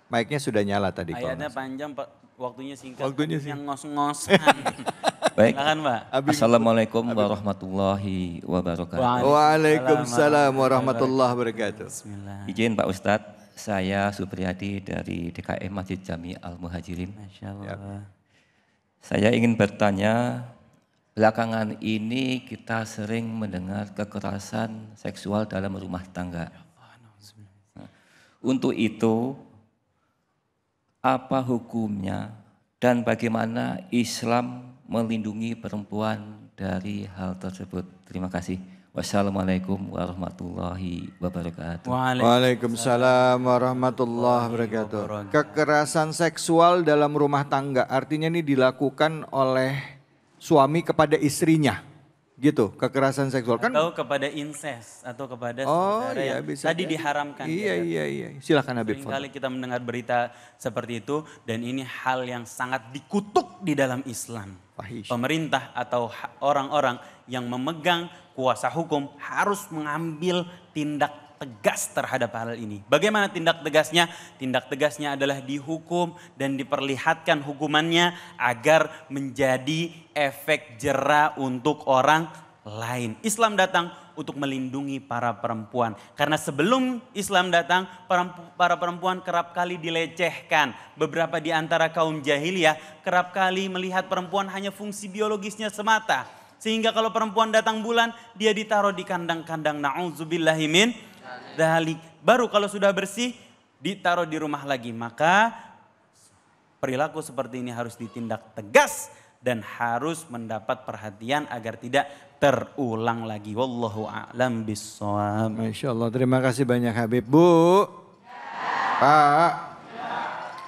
Mic-nya sudah nyala tadi. Ayatnya panjang, waktunya singkat. Waktunya singkat. Yang ngos-ngosan. Baik. Silakan Pak. Assalamualaikum warahmatullahi wabarakatuh. Waalaikumsalam warahmatullahi wabarakatuh. Bismillah. Izin Pak Ustadz, saya Supriyadi dari DKM Masjid Jami Al-Muhajirin. Masya Allah. Saya ingin bertanya, belakangan ini kita sering mendengar kekerasan seksual dalam rumah tangga. Untuk itu, apa hukumnya dan bagaimana Islam melindungi perempuan dari hal tersebut? Terima kasih. Wassalamualaikum warahmatullahi wabarakatuh. Waalaikumsalam warahmatullahi wabarakatuh. Kekerasan seksual dalam rumah tangga artinya ini dilakukan oleh suami kepada istrinya. Gitu, kekerasan seksual kan? Atau kepada incest atau kepada saudara yang bisa tadi jadi. Diharamkan. Iya. Silakan Habib. Seringkali kita mendengar berita seperti itu dan ini hal yang sangat dikutuk di dalam Islam. Fahish. Pemerintah atau orang-orang yang memegang kuasa hukum harus mengambil tindak tegas terhadap hal ini. Bagaimana tindak tegasnya? Tindak tegasnya adalah dihukum dan diperlihatkan hukumannya agar menjadi efek jera untuk orang lain. Islam datang untuk melindungi para perempuan. Karena sebelum Islam datang, para perempuan kerap kali dilecehkan. Beberapa di antara kaum jahiliyah kerap kali melihat perempuan hanya fungsi biologisnya semata. Sehingga kalau perempuan datang bulan, dia ditaruh di kandang-kandang. Na'udzubillahimin dzalik. Baru kalau sudah bersih, ditaruh di rumah lagi. Maka perilaku seperti ini harus ditindak tegas dan harus mendapat perhatian agar tidak terulang lagi. Wallahu a'lam bishawab. Masya Allah, terima kasih banyak Habib. Bu, Pak,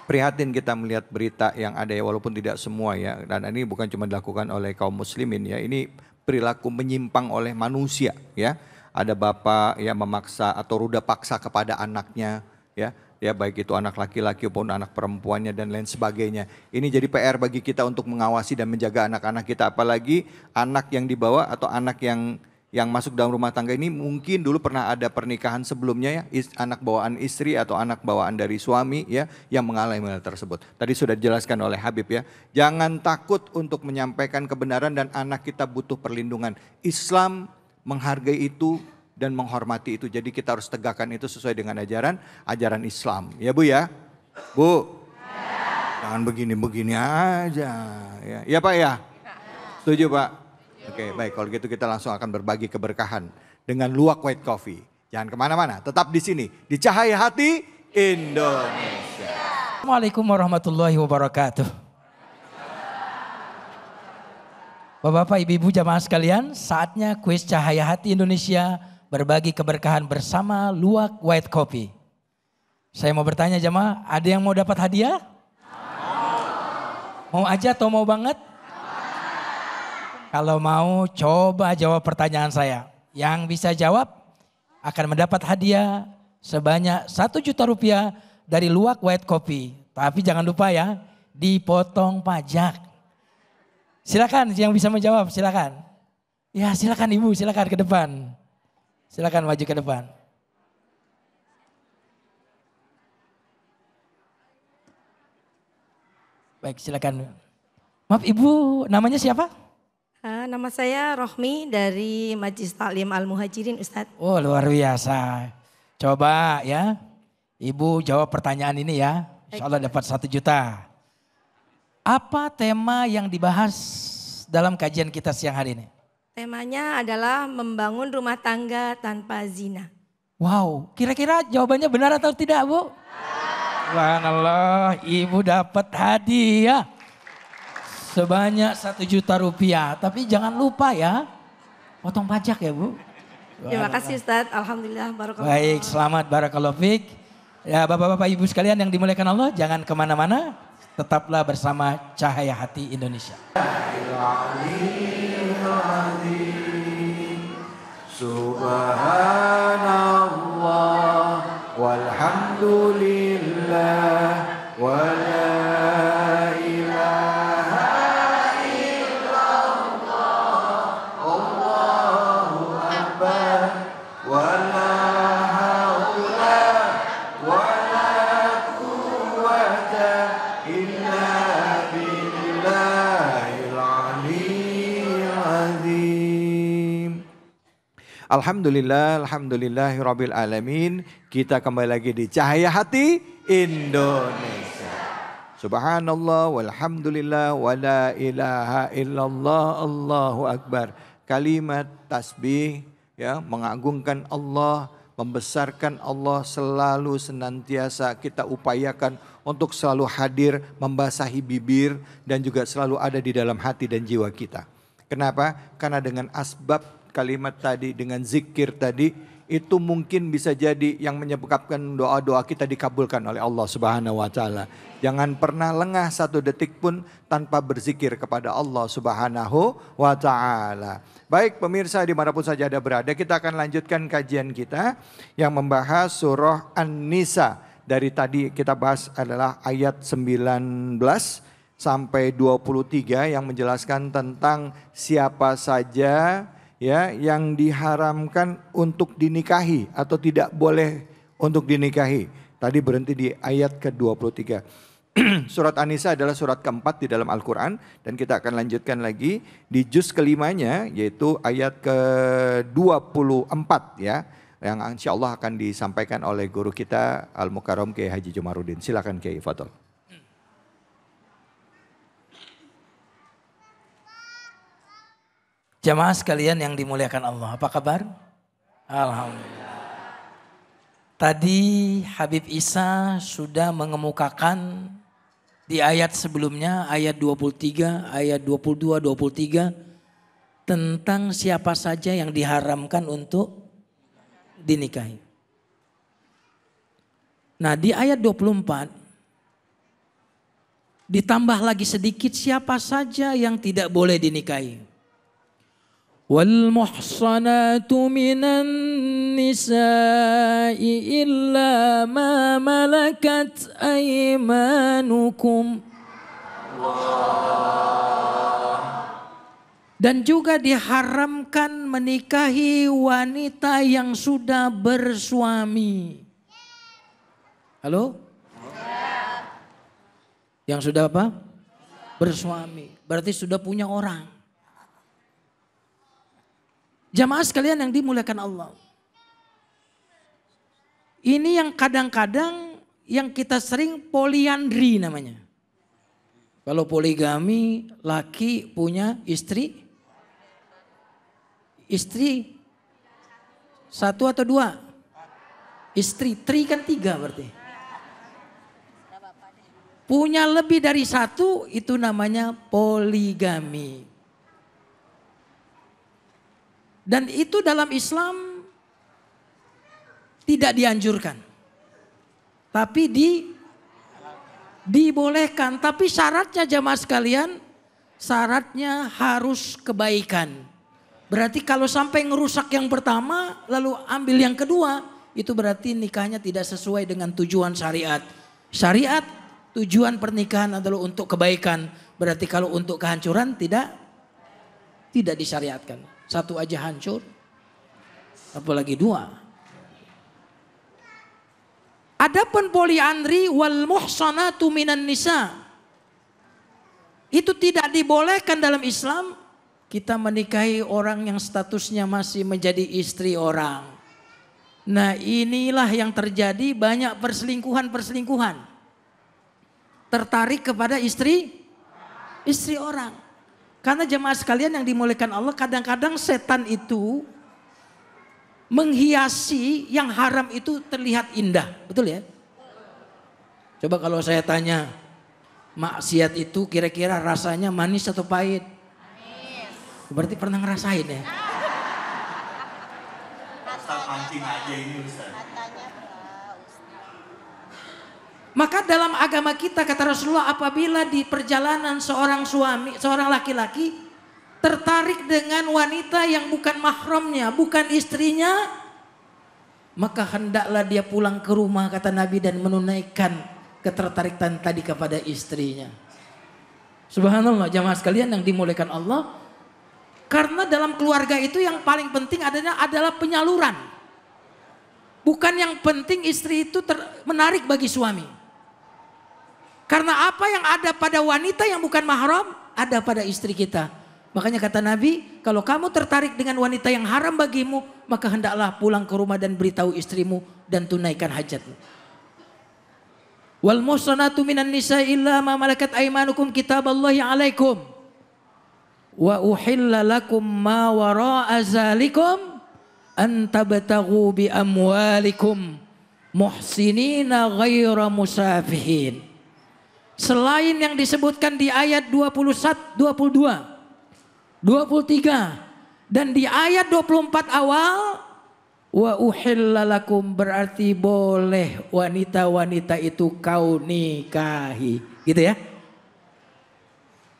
prihatin kita melihat berita yang ada ya, walaupun tidak semua ya. Dan ini bukan cuma dilakukan oleh kaum muslimin ya, ini perilaku menyimpang oleh manusia ya. Ada bapak yang memaksa atau ruda paksa kepada anaknya ya. Ya baik itu anak laki-laki maupun anak perempuannya dan lain sebagainya. Ini jadi PR bagi kita untuk mengawasi dan menjaga anak-anak kita. Apalagi anak yang dibawa atau anak yang masuk dalam rumah tangga ini mungkin dulu pernah ada pernikahan sebelumnya ya. Anak bawaan istri atau anak bawaan dari suami ya yang mengalami hal tersebut. Tadi sudah dijelaskan oleh Habib ya. Jangan takut untuk menyampaikan kebenaran dan anak kita butuh perlindungan. Islam menghargai itu dan menghormati itu. Jadi kita harus tegakkan itu sesuai dengan ajaran Islam. Ya Bu ya? Bu? Jangan begini-begini aja. Ya Pak ya? Setuju Pak? Oke baik, kalau gitu kita langsung akan berbagi keberkahan dengan Luwak White Coffee. Jangan kemana-mana, tetap di sini. Di Cahaya Hati Indonesia. Assalamualaikum warahmatullahi wabarakatuh. Bapak-bapak, ibu-ibu jamaah sekalian, saatnya kuis Cahaya Hati Indonesia berbagi keberkahan bersama Luwak White Coffee. Saya mau bertanya jamaah, ada yang mau dapat hadiah? Mau aja atau mau banget? Kalau mau coba jawab pertanyaan saya. Yang bisa jawab akan mendapat hadiah sebanyak 1 juta rupiah dari Luwak White Coffee. Tapi jangan lupa ya, dipotong pajak. Silakan yang bisa menjawab, silakan. Ya silakan Ibu, silakan ke depan. Silakan maju ke depan. Baik, silakan. Maaf Ibu, namanya siapa? Nama saya Rohmi dari Majlis Taklim Al-Muhajirin, Ustadz. Oh, luar biasa. Coba ya, Ibu jawab pertanyaan ini ya. Insya Allah dapat 1 juta. Apa tema yang dibahas dalam kajian kita siang hari ini? Temanya adalah membangun rumah tangga tanpa zina. Wow, kira-kira jawabannya benar atau tidak, Bu? Subhanallah, Ibu dapat hadiah sebanyak 1 juta rupiah. Tapi jangan lupa ya, potong pajak ya Bu. Terima kasih Ustadz, Alhamdulillah, Barakallah. Baik, selamat Barakallahu Fik. Ya Bapak-Bapak Ibu sekalian yang dimuliakan Allah, jangan kemana-mana. Tetaplah bersama Cahaya Hati Indonesia. Subhanallah walhamdulillah wala ilaha illallah Allahu akbar wala haula wala quwwata illa billahil aliyyil azim. Alhamdulillah, alhamdulillahirabbil alamin. Kita kembali lagi di Cahaya Hati Indonesia. Subhanallah walhamdulillah wala ilaha illallah Allahu akbar. Kalimat tasbih ya, mengagungkan Allah, membesarkan Allah selalu senantiasa kita upayakan untuk selalu hadir, membasahi bibir dan juga selalu ada di dalam hati dan jiwa kita. Kenapa? Karena dengan asbab kalimat tadi, dengan zikir tadi, itu mungkin bisa jadi yang menyebabkan doa-doa kita dikabulkan oleh Allah Subhanahu wa taala. Jangan pernah lengah 1 detik pun tanpa berzikir kepada Allah Subhanahu wa taala. Baik pemirsa dimanapun saja Anda berada, kita akan lanjutkan kajian kita yang membahas surah An-Nisa. Dari tadi kita bahas adalah ayat 19 sampai 23 yang menjelaskan tentang siapa saja ya yang diharamkan untuk dinikahi atau tidak boleh untuk dinikahi. Tadi berhenti di ayat ke-23. Surat An-Nisa adalah surat keempat di dalam Al-Quran dan kita akan lanjutkan lagi di juz kelimanya yaitu ayat ke-24 ya. Yang insya Allah akan disampaikan oleh guru kita Al-Mukarram Kiai Haji Jumaruddin. Silakan Kiai, fadhol. Jamaah sekalian yang dimuliakan Allah, apa kabar? Alhamdulillah. Tadi Habib Isa sudah mengemukakan di ayat sebelumnya, ayat 23, ayat 22, 23, tentang siapa saja yang diharamkan untuk dinikahi. Nah di ayat 24, ditambah lagi sedikit siapa saja yang tidak boleh dinikahi. وَالْمُحْصَنَاتُ مِنَ النِّسَاءِ إِلَّا مَا مَلَكَتْ أَيْمَانُكُمْ. Dan juga diharamkan menikahi wanita yang sudah bersuami. Halo? Yang sudah apa? Bersuami. Berarti sudah punya orang. Jamaah sekalian yang dimuliakan Allah. Ini yang kadang-kadang yang kita sering poliandri namanya. Kalau poligami, laki punya istri. Istri 1 atau 2? Istri, tri kan 3 berarti. Punya lebih dari 1 itu namanya poligami. Dan itu dalam Islam tidak dianjurkan. Tapi Dibolehkan, tapi syaratnya jamaah sekalian, syaratnya harus kebaikan. Berarti kalau sampai ngerusak yang pertama lalu ambil yang kedua, itu berarti nikahnya tidak sesuai dengan tujuan syariat. Syariat tujuan pernikahan adalah untuk kebaikan. Berarti kalau untuk kehancuran tidak disyariatkan. Satu aja hancur, apalagi dua. Adapun poliandri wal muhsanatu minan nisa, itu tidak dibolehkan dalam Islam. Kita menikahi orang yang statusnya masih menjadi istri orang. Nah, inilah yang terjadi, banyak perselingkuhan. Tertarik kepada istri orang. Karena jemaah sekalian yang dimuliakan Allah, kadang-kadang setan itu menghiasi yang haram itu terlihat indah. Betul ya? Coba kalau saya tanya, maksiat itu kira-kira rasanya manis atau pahit? Manis. Berarti pernah ngerasain ya? Maka dalam agama kita kata Rasulullah, apabila di perjalanan seorang laki-laki tertarik dengan wanita yang bukan mahramnya, bukan istrinya, maka hendaklah dia pulang ke rumah kata Nabi dan menunaikan ketertarikan tadi kepada istrinya. Subhanallah jamaah sekalian yang dimuliakan Allah. Karena dalam keluarga itu yang paling penting adalah penyaluran. Bukan yang penting istri itu menarik bagi suami. Karena apa yang ada pada wanita yang bukan mahram, ada pada istri kita. Makanya kata Nabi, kalau kamu tertarik dengan wanita yang haram bagimu, maka hendaklah pulang ke rumah dan beritahu istrimu dan tunaikan hajatmu. Wal muhsanatu minan nisa illa ma malakat aymanukum kitaballahi alaikum. Wa uhilla lakum ma wara'a zalikum an tabtaghu bi amwalikum muhsinina ghaira musafihin. Selain yang disebutkan di ayat 21, 22, 23 dan di ayat 24 awal, wa uhilla lakum berarti boleh wanita-wanita itu kau nikahi, gitu ya.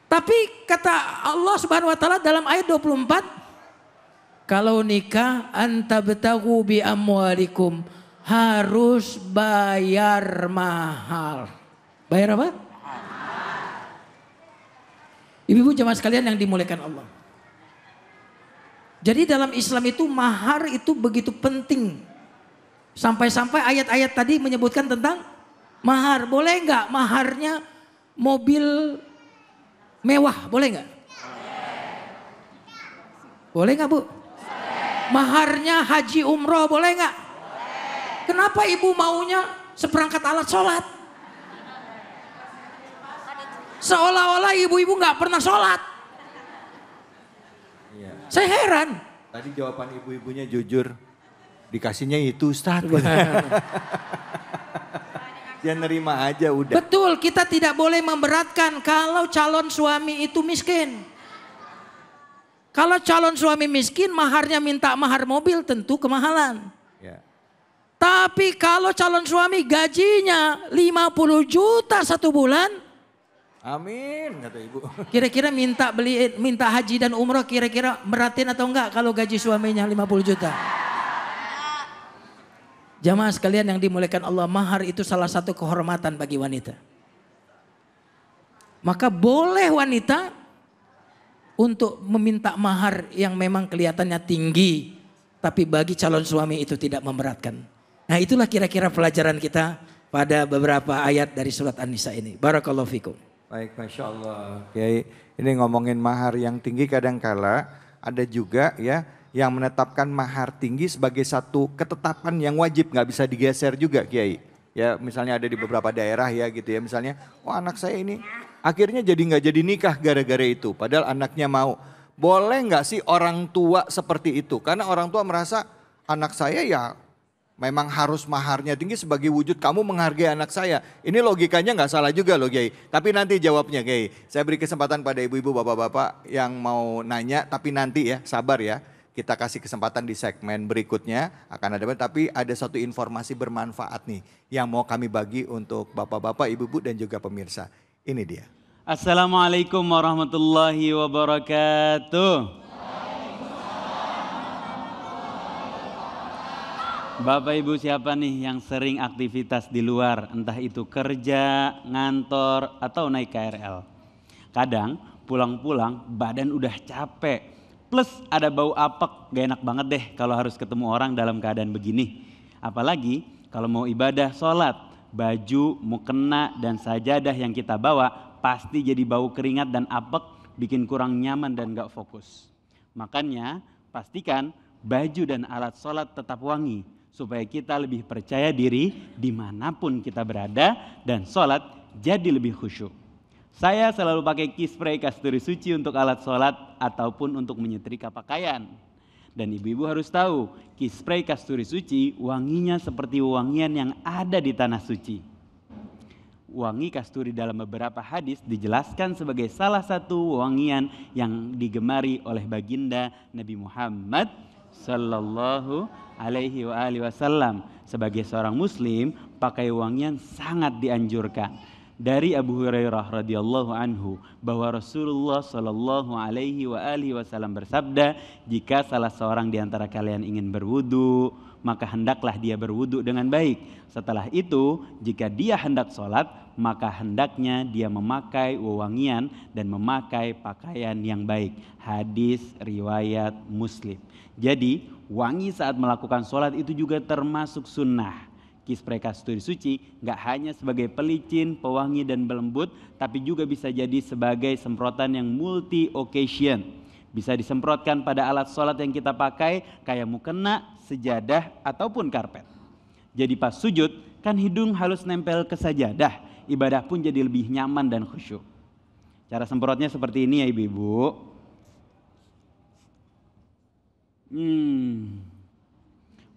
Tapi kata Allah Subhanahu wa taala dalam ayat 24, kalau nikah antabtagu bi amwalikum, harus bayar mahal. Bayar apa? Ibu-ibu jemaah sekalian yang dimuliakan Allah. Jadi dalam Islam itu mahar itu begitu penting. Sampai-sampai ayat-ayat tadi menyebutkan tentang mahar. Boleh nggak maharnya mobil mewah? Boleh nggak? Boleh nggak Bu? Maharnya haji umroh boleh nggak? Kenapa ibu maunya seperangkat alat sholat? Seolah-olah ibu-ibu nggak pernah sholat. Iya. Saya heran. Tadi jawaban ibu-ibunya jujur. Dikasihnya itu Ustaz. Dia nerima aja udah. Betul, kita tidak boleh memberatkan kalau calon suami itu miskin. Kalau calon suami miskin, maharnya minta mahar mobil tentu kemahalan. Ya. Tapi kalau calon suami gajinya 50 juta satu bulan, Amin kata ibu. kira-kira minta haji dan umroh kira-kira meratin atau enggak kalau gaji suaminya 50 juta? Jamaah sekalian yang dimuliakan Allah, mahar itu salah satu kehormatan bagi wanita. Maka boleh wanita untuk meminta mahar yang memang kelihatannya tinggi, tapi bagi calon suami itu tidak memberatkan. Nah, itulah kira-kira pelajaran kita pada beberapa ayat dari surat An-Nisa ini. Barakallahu fikum. Baik, Masya Allah. Kiai, ini ngomongin mahar yang tinggi kadangkala ada juga ya yang menetapkan mahar tinggi sebagai satu ketetapan yang wajib, nggak bisa digeser juga Kiai. Ya misalnya ada di beberapa daerah ya gitu ya, misalnya oh anak saya ini akhirnya jadi nggak jadi nikah gara-gara itu, padahal anaknya mau. Boleh nggak sih orang tua seperti itu? Karena orang tua merasa anak saya ya memang harus maharnya tinggi sebagai wujud kamu menghargai anak saya. Ini logikanya nggak salah juga loh Kiai. Tapi nanti jawabnya Kiai. Saya beri kesempatan pada ibu-ibu bapak-bapak yang mau nanya, tapi nanti ya sabar ya. kita kasih kesempatan di segmen berikutnya akan ada, tapi ada satu informasi bermanfaat nih yang mau kami bagi untuk bapak-bapak, ibu-ibu dan juga pemirsa. Ini dia. Assalamualaikum warahmatullahi wabarakatuh. Bapak Ibu siapa nih yang sering aktivitas di luar, entah itu kerja, ngantor, atau naik KRL. Kadang pulang-pulang badan udah capek, plus ada bau apek, gak enak banget deh kalau harus ketemu orang dalam keadaan begini. Apalagi kalau mau ibadah, sholat, baju, mukena, dan sajadah yang kita bawa pasti jadi bau keringat dan apek, bikin kurang nyaman dan gak fokus. Makanya pastikan baju dan alat sholat tetap wangi, supaya kita lebih percaya diri dimanapun kita berada dan sholat jadi lebih khusyuk. Saya selalu pakai key spray kasturi suci untuk alat sholat ataupun untuk menyetrika pakaian. Dan ibu-ibu harus tahu, key spray kasturi suci wanginya seperti wangian yang ada di tanah suci. Wangi kasturi dalam beberapa hadis dijelaskan sebagai salah satu wangian yang digemari oleh baginda Nabi Muhammad Sallallahu alaihi wa alihi wasallam. Sebagai seorang muslim, pakai wangian sangat dianjurkan. Dari Abu Hurairah radhiyallahu anhu bahwa Rasulullah Sallallahu alaihi wa alihi wasallam bersabda, jika salah seorang di antara kalian ingin berwudu, maka hendaklah dia berwudu dengan baik. Setelah itu, jika dia hendak sholat, maka hendaknya dia memakai wewangian dan memakai pakaian yang baik. Hadis riwayat Muslim. Jadi wangi saat melakukan sholat itu juga termasuk sunnah. Key spray kasturi suci gak hanya sebagai pelicin, pewangi dan pelembut, tapi juga bisa jadi sebagai semprotan yang multi occasion. Bisa disemprotkan pada alat sholat yang kita pakai kayak mukena, sejadah ataupun karpet. Jadi pas sujud kan hidung halus nempel ke sajadah, ibadah pun jadi lebih nyaman dan khusyuk. Cara semprotnya seperti ini ya ibu-ibu.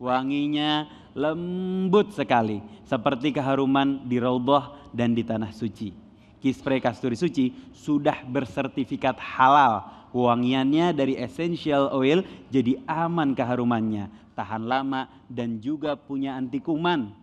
Wanginya lembut sekali, seperti keharuman di Raudhah dan di tanah suci. Key spray kasturi suci sudah bersertifikat halal. Wangiannya dari essential oil, jadi aman keharumannya, tahan lama dan juga punya anti kuman.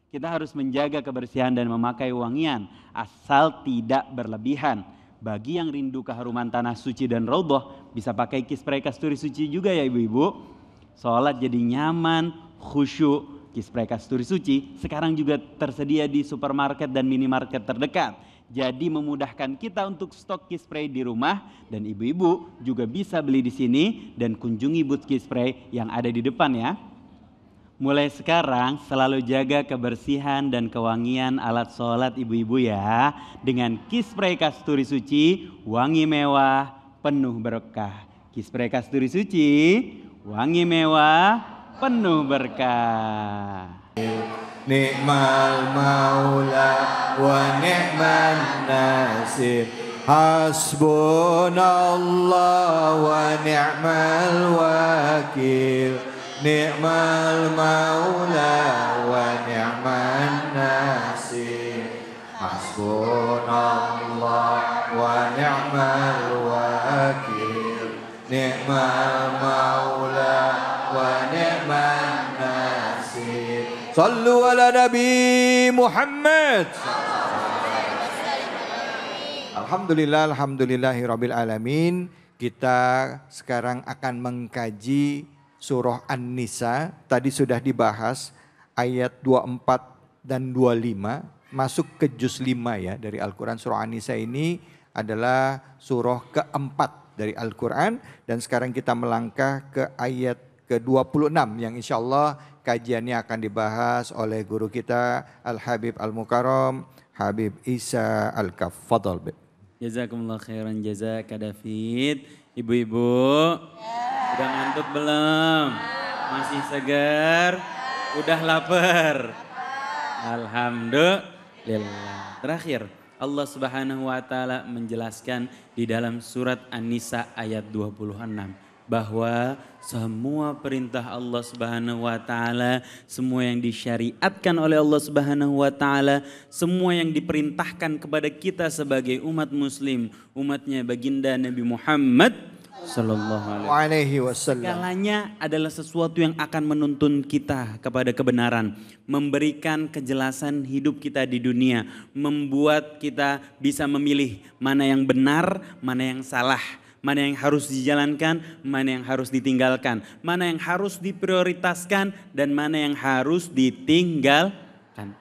Kita harus menjaga kebersihan dan memakai wangian asal tidak berlebihan. Bagi yang rindu keharuman tanah suci dan Raudhah, bisa pakai key spray kasturi suci juga ya ibu-ibu. Sholat jadi nyaman, khusyuk. Key spray kasturi suci sekarang juga tersedia di supermarket dan minimarket terdekat. Jadi memudahkan kita untuk stok key spray di rumah, dan ibu-ibu juga bisa beli di sini dan kunjungi booth key spray yang ada di depan ya. Mulai sekarang selalu jaga kebersihan dan kewangian alat sholat ibu-ibu ya. Dengan key spray kasturi suci, wangi mewah, penuh berkah. Key spray kasturi suci, wangi mewah, penuh berkah. Ni'mal maula wa ni'man nasir, hasbunallah wa ni'mal wakil. Ni'mal maula wa ni'man nasir, hasbunallah wa ni'mal wakil. Ni'mal maula wa ni'man nasir. Sallu ala Nabi Muhammad. Alhamdulillah, alhamdulillahirabbil alamin. Kita sekarang akan mengkaji Surah An-Nisa. Tadi sudah dibahas ayat 24 dan 25, masuk ke juz 5 ya dari Al-Quran. Surah An-Nisa ini adalah surah keempat dari Al-Quran, dan sekarang kita melangkah ke ayat ke-26 yang insya Allah kajiannya akan dibahas oleh guru kita Al-Habib Al-Mukarram Habib Isa Al-Kaf. Fadal. Jazakumullah khairan jazak David. Ibu-ibu, udah ngantuk belum? Masih segar? Udah lapar? Alhamdulillah. Terakhir, Allah Subhanahu wa taala menjelaskan di dalam surat An-Nisa ayat 26 bahwa semua perintah Allah Subhanahu wa taala, semua yang disyariatkan oleh Allah Subhanahu wa taala, semua yang diperintahkan kepada kita sebagai umat muslim, umatnya baginda Nabi Muhammad Sallallahu alaihi wasallam. Segalanya adalah sesuatu yang akan menuntun kita kepada kebenaran, memberikan kejelasan hidup kita di dunia, membuat kita bisa memilih mana yang benar, mana yang salah, mana yang harus dijalankan, mana yang harus ditinggalkan, mana yang harus diprioritaskan dan mana yang harus ditinggalkan.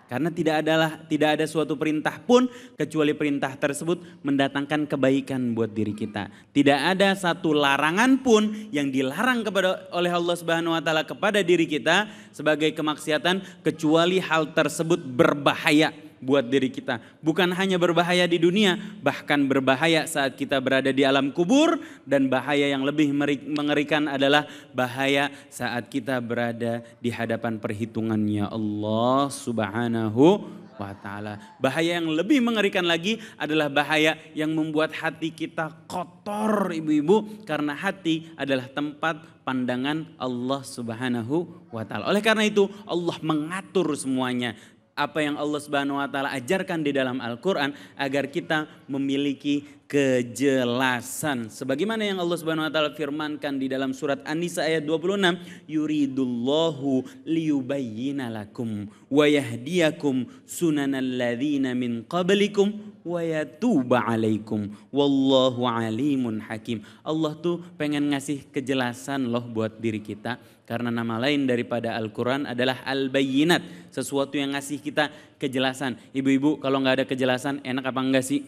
Karena tidak ada suatu perintah pun kecuali perintah tersebut mendatangkan kebaikan buat diri kita. Tidak ada satu larangan pun yang dilarang oleh Allah Subhanahu wa taala kepada diri kita sebagai kemaksiatan kecuali hal tersebut berbahaya buat diri kita. Bukan hanya berbahaya di dunia, bahkan berbahaya saat kita berada di alam kubur, dan bahaya yang lebih mengerikan adalah bahaya saat kita berada di hadapan perhitungannya Allah Subhanahu wa ta'ala. Bahaya yang lebih mengerikan lagi adalah bahaya yang membuat hati kita kotor, ibu-ibu, karena hati adalah tempat pandangan Allah Subhanahu wa ta'ala. Oleh karena itu Allah mengatur semuanya. Apa yang Allah Subhanahu wa taala ajarkan di dalam Al-Qur'an agar kita memiliki kejelasan. Sebagaimana yang Allah Subhanahu wa taala firmankan di dalam surat An-Nisa ayat 26, yuridullahu liyubayyina lakum wa yahdiyakum sunanal ladzina min qablikum wa yatuba alaikum wallahu alimun hakim. Allah tuh pengen ngasih kejelasan loh buat diri kita. Karena nama lain daripada Al-Quran adalah Al-Bayyinat. Sesuatu yang ngasih kita kejelasan. Ibu-ibu kalau gak ada kejelasan enak apa enggak sih?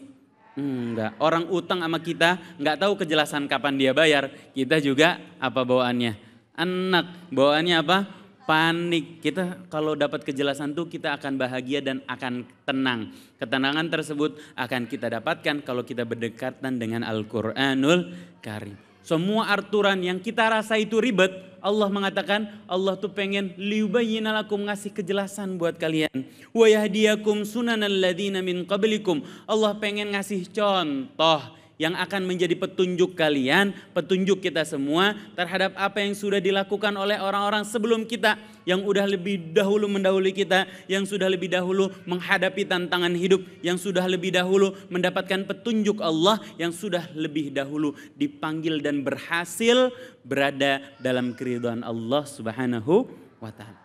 Enggak. Orang utang sama kita gak tahu kejelasan kapan dia bayar. Kita juga apa bawaannya? Enak. Bawaannya apa? Panik. Kita kalau dapat kejelasan tuh kita akan bahagia dan akan tenang. Ketenangan tersebut akan kita dapatkan kalau kita berdekatan dengan Al-Quranul Karim. Semua aturan yang kita rasa itu ribet, Allah mengatakan Allah tuh pengen liyubayyina lakum, ngasih kejelasan buat kalian. Wa yahdiyakum sunanal ladzina min qablikum. Allah pengen ngasih contoh yang akan menjadi petunjuk kalian, petunjuk kita semua terhadap apa yang sudah dilakukan oleh orang-orang sebelum kita, yang udah lebih dahulu mendahului kita, yang sudah lebih dahulu menghadapi tantangan hidup, yang sudah lebih dahulu mendapatkan petunjuk Allah, yang sudah lebih dahulu dipanggil dan berhasil berada dalam keridhaan Allah Subhanahu wa taala.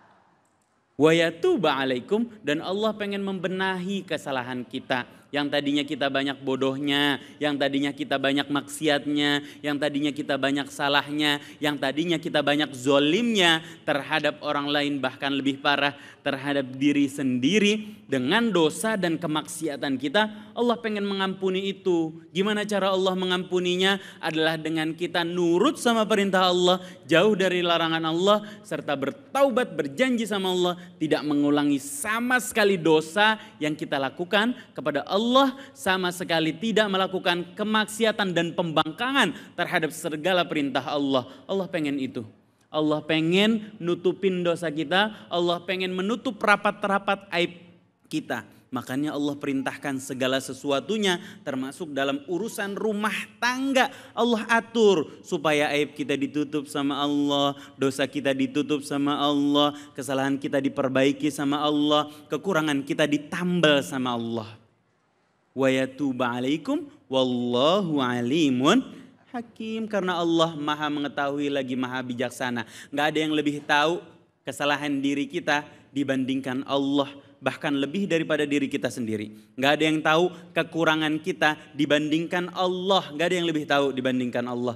Wa yatuba alaikum, dan Allah pengen membenahi kesalahan kita. Yang tadinya kita banyak bodohnya, yang tadinya kita banyak maksiatnya, yang tadinya kita banyak salahnya, yang tadinya kita banyak zolimnya terhadap orang lain, bahkan lebih parah terhadap diri sendiri dengan dosa dan kemaksiatan kita. Allah pengen mengampuni itu. Gimana cara Allah mengampuninya? Adalah dengan kita nurut sama perintah Allah, jauh dari larangan Allah, serta bertaubat, berjanji sama Allah tidak mengulangi sama sekali dosa yang kita lakukan kepada Allah, sama sekali tidak melakukan kemaksiatan dan pembangkangan terhadap segala perintah Allah. Allah pengen itu. Allah pengen nutupin dosa kita. Allah pengen menutup rapat-rapat aib kita. Makanya Allah perintahkan segala sesuatunya termasuk dalam urusan rumah tangga. Allah atur supaya aib kita ditutup sama Allah, dosa kita ditutup sama Allah, kesalahan kita diperbaiki sama Allah, kekurangan kita ditambal sama Allah. Wa yatuba alaikum wallahu alimun hakim. Karena Allah maha mengetahui lagi maha bijaksana. Gak ada yang lebih tahu kesalahan diri kita dibandingkan Allah. Bahkan lebih daripada diri kita sendiri. Gak ada yang tahu kekurangan kita dibandingkan Allah. Gak ada yang lebih tahu dibandingkan Allah.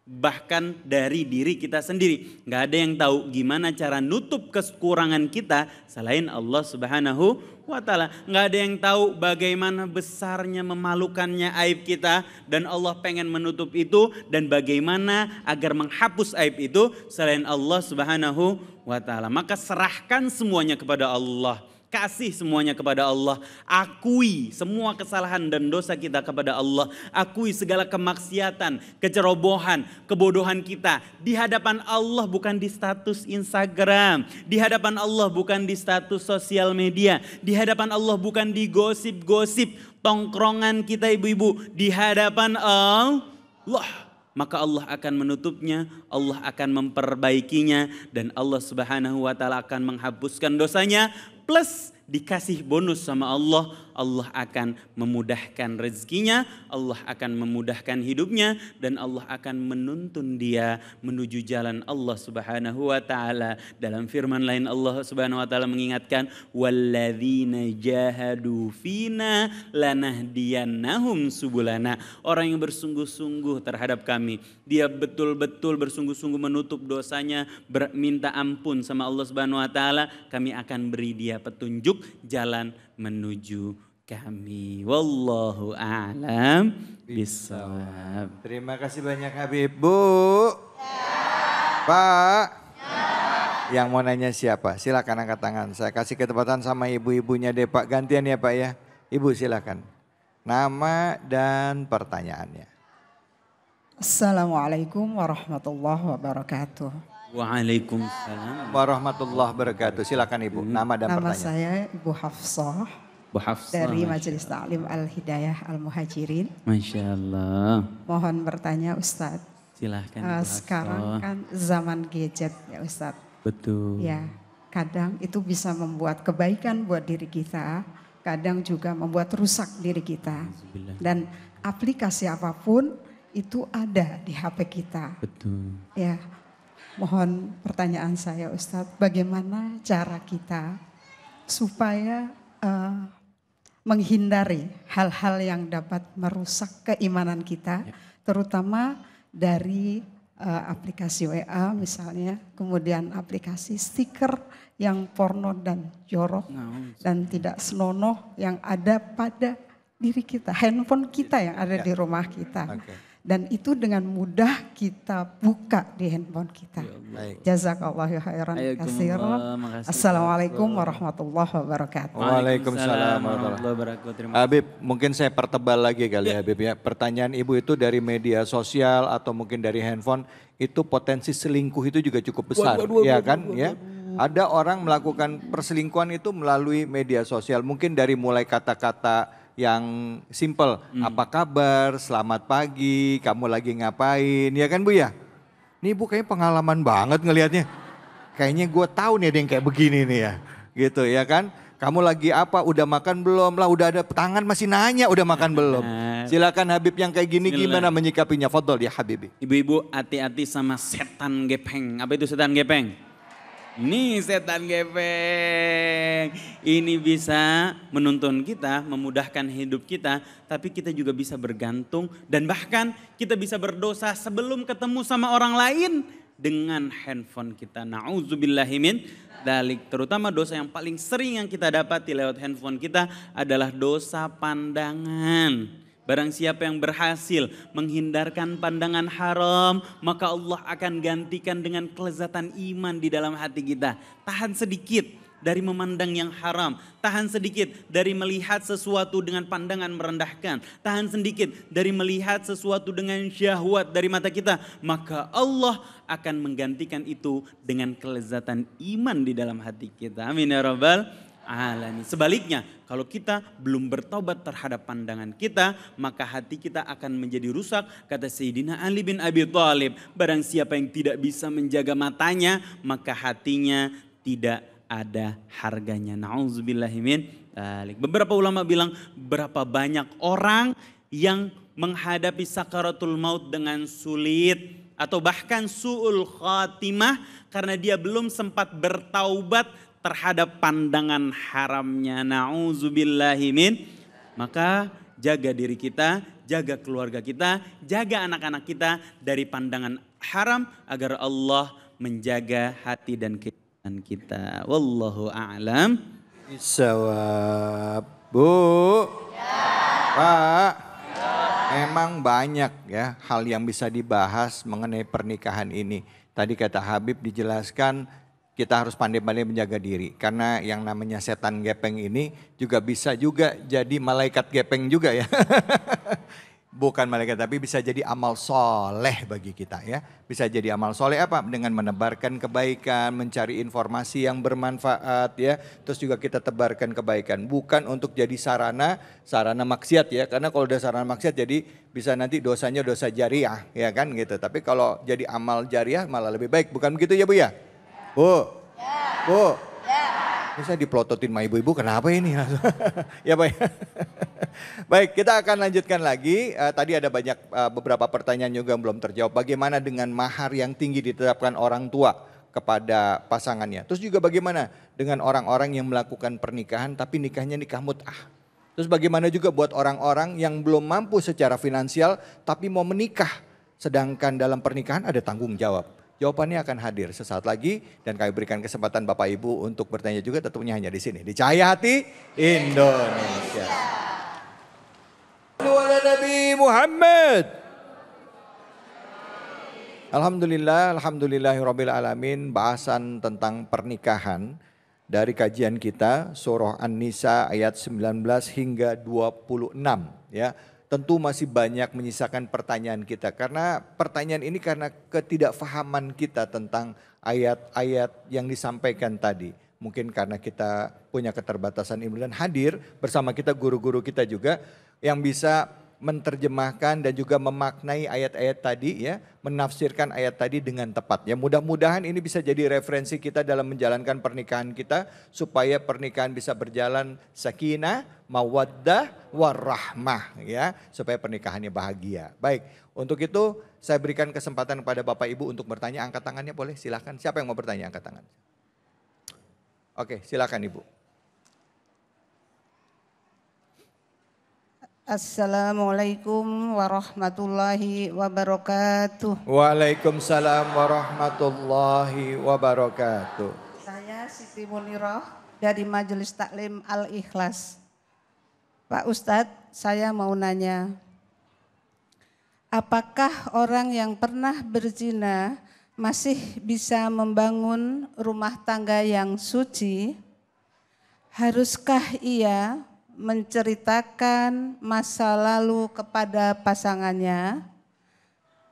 Bahkan dari diri kita sendiri. Gak ada yang tahu gimana cara nutup kekurangan kita selain Allah Subhanahu wa ta'ala. Gak ada yang tahu bagaimana besarnya memalukannya aib kita. Dan Allah pengen menutup itu. Dan bagaimana agar menghapus aib itu selain Allah Subhanahu wa ta'ala. Maka serahkan semuanya kepada Allah. Kasih semuanya kepada Allah. Akui semua kesalahan dan dosa kita kepada Allah. Akui segala kemaksiatan, kecerobohan, kebodohan kita. Di hadapan Allah, bukan di status Instagram. Di hadapan Allah bukan di status sosial media. Di hadapan Allah bukan di gosip-gosip tongkrongan kita ibu-ibu. Di hadapan Allah. Maka Allah akan menutupnya, Allah akan memperbaikinya, dan Allah Subhanahu wa ta'ala akan menghapuskan dosanya. plus dikasih bonus sama Allah, Allah akan memudahkan rezekinya, Allah akan memudahkan hidupnya, dan Allah akan menuntun dia menuju jalan Allah Subhanahu wa taala. Dalam firman lain Allah Subhanahu wa taala mengingatkan, walladzina jahadu fina lanahdiyannahum subulana. Orang yang bersungguh-sungguh terhadap kami, dia betul-betul bersungguh-sungguh menutup dosanya, minta ampun sama Allah Subhanahu wa taala, kami akan beri dia petunjuk jalan menuju kami. Wallahu a'lam bishawab. Terima kasih banyak Habib. Bu. Pak. Yang mau nanya siapa? Silakan angkat tangan. Saya kasih ketepatan sama ibu-ibunya deh Pak. Gantian ya Pak ya. Ibu silakan. Nama dan pertanyaannya. Assalamualaikum warahmatullahi wabarakatuh. Waalaikumsalam Warahmatullahi wabarakatuh. Silakan Ibu, nama dan Nama pertanyaan. saya Ibu Hafsah Bu Hafsah. dari Majelis Ta'lim Al-Hidayah Al-Muhajirin. Masya Allah. Mohon bertanya Ustadz. Silahkan Bu Hafsah. Sekarang kan zaman gadget ya Ustadz. Betul. Ya, kadang itu bisa membuat kebaikan buat diri kita, kadang juga membuat rusak diri kita. Dan aplikasi apapun itu ada di HP kita. Betul. Ya, mohon pertanyaan saya Ustadz, bagaimana cara kita supaya menghindari hal-hal yang dapat merusak keimanan kita, terutama dari aplikasi WA misalnya, kemudian aplikasi stiker yang porno dan jorok dan tidak senonoh yang ada pada diri kita, handphone kita yang ada di rumah kita. Dan itu dengan mudah kita buka di handphone kita. Jazakallahu khairan katsiran. Assalamualaikum warahmatullahi wabarakatuh. Waalaikumsalam warahmatullahi wabarakatuh. Habib, mungkin saya pertebal lagi kali ya Habib ya. Pertanyaan Ibu itu dari media sosial atau mungkin dari handphone, itu potensi selingkuh itu juga cukup besar. Ya kan? Ya. Ada orang melakukan perselingkuhan itu melalui media sosial. Mungkin dari mulai kata-kata yang simple, apa kabar, selamat pagi, kamu lagi ngapain, ya kan Bu ya? Nih Bu kayaknya pengalaman banget ngelihatnya. Kayaknya gue tahu nih ada yang kayak begini nih ya, gitu ya kan? Kamu lagi apa, udah makan belum lah, udah ada tangan masih nanya udah makan belum. Silakan Habib yang kayak gini gimana menyikapinya, fadhol ya Habibi. Ibu-ibu hati-hati sama setan gepeng. Apa itu setan gepeng? Ini setan gepeng, ini bisa menuntun kita, memudahkan hidup kita, tapi kita juga bisa bergantung dan bahkan kita bisa berdosa sebelum ketemu sama orang lain dengan handphone kita. Na'udzubillahimin dalik, terutama dosa yang paling sering yang kita dapati lewat handphone kita adalah dosa pandangan. Barang siapa yang berhasil menghindarkan pandangan haram, maka Allah akan gantikan dengan kelezatan iman di dalam hati kita. Tahan sedikit dari memandang yang haram, tahan sedikit dari melihat sesuatu dengan pandangan merendahkan, tahan sedikit dari melihat sesuatu dengan syahwat dari mata kita, maka Allah akan menggantikan itu dengan kelezatan iman di dalam hati kita. Amin ya rabbal alamin. Sebaliknya, kalau kita belum bertobat terhadap pandangan kita, maka hati kita akan menjadi rusak. Kata Sayyidina Ali bin Abi Thalib, barang siapa yang tidak bisa menjaga matanya, maka hatinya tidak ada harganya. Na'udzubillahimin dzalik. Beberapa ulama bilang, berapa banyak orang yang menghadapi sakaratul maut dengan sulit atau bahkan su'ul khatimah karena dia belum sempat bertaubat terhadap pandangan haramnya. Na'udzubillahimin. Maka jaga diri kita, jaga keluarga kita, jaga anak-anak kita dari pandangan haram agar Allah menjaga hati dan keimanan kita. Wallahu a'lam. Bisawab. Bu. Pak. Memang banyak ya hal yang bisa dibahas mengenai pernikahan ini. Tadi kata Habib dijelaskan, kita harus pandai-pandai menjaga diri. Karena yang namanya setan gepeng ini juga bisa juga jadi malaikat gepeng juga ya. Bukan malaikat tapi bisa jadi amal soleh bagi kita ya. Bisa jadi amal soleh apa? Dengan menebarkan kebaikan, mencari informasi yang bermanfaat ya. Terus juga kita tebarkan kebaikan. Bukan untuk jadi sarana maksiat ya. Karena kalau udah sarana maksiat jadi bisa nanti dosanya dosa jariah ya kan gitu. Tapi kalau jadi amal jariah malah lebih baik. Bukan begitu ya Bu ya? Bu. Bu. Ini saya dipelototin sama ibu-ibu, kenapa ini? Ya baik. Baik, kita akan lanjutkan lagi. Tadi ada banyak beberapa pertanyaan juga yang belum terjawab. Bagaimana dengan mahar yang tinggi ditetapkan orang tua kepada pasangannya? Terus juga bagaimana dengan orang-orang yang melakukan pernikahan tapi nikahnya nikah mut'ah? Terus bagaimana juga buat orang-orang yang belum mampu secara finansial tapi mau menikah, sedangkan dalam pernikahan ada tanggung jawab? Jawabannya akan hadir sesaat lagi dan kami berikan kesempatan Bapak Ibu untuk bertanya juga, tentunya hanya di sini di Cahaya Hati Indonesia. Nabi Muhammad. Alhamdulillahirabbil alamin. Bahasan tentang pernikahan dari kajian kita surah An-Nisa ayat 19 hingga 26 ya. Tentu masih banyak menyisakan pertanyaan kita karena pertanyaan ini karena ketidakfahaman kita tentang ayat-ayat yang disampaikan tadi. Mungkin karena kita punya keterbatasan ilmu dan hadir bersama kita guru-guru kita juga yang bisa menerjemahkan dan juga memaknai ayat-ayat tadi ya, menafsirkan ayat tadi dengan tepat. Ya mudah-mudahan ini bisa jadi referensi kita dalam menjalankan pernikahan kita supaya pernikahan bisa berjalan sakinah, mawaddah, warahmah ya, supaya pernikahannya bahagia. Baik, untuk itu saya berikan kesempatan kepada Bapak Ibu untuk bertanya, angkat tangannya boleh, silahkan. Siapa yang mau bertanya, angkat tangan. Oke, silakan Ibu. Assalamualaikum warahmatullahi wabarakatuh. Waalaikumsalam warahmatullahi wabarakatuh. Saya Siti Munirah dari Majelis Taklim Al-Ikhlas. Pak Ustadz, saya mau nanya, apakah orang yang pernah berzina masih bisa membangun rumah tangga yang suci? Haruskah ia menceritakan masa lalu kepada pasangannya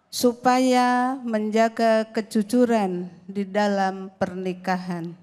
supaya menjaga kejujuran di dalam pernikahan?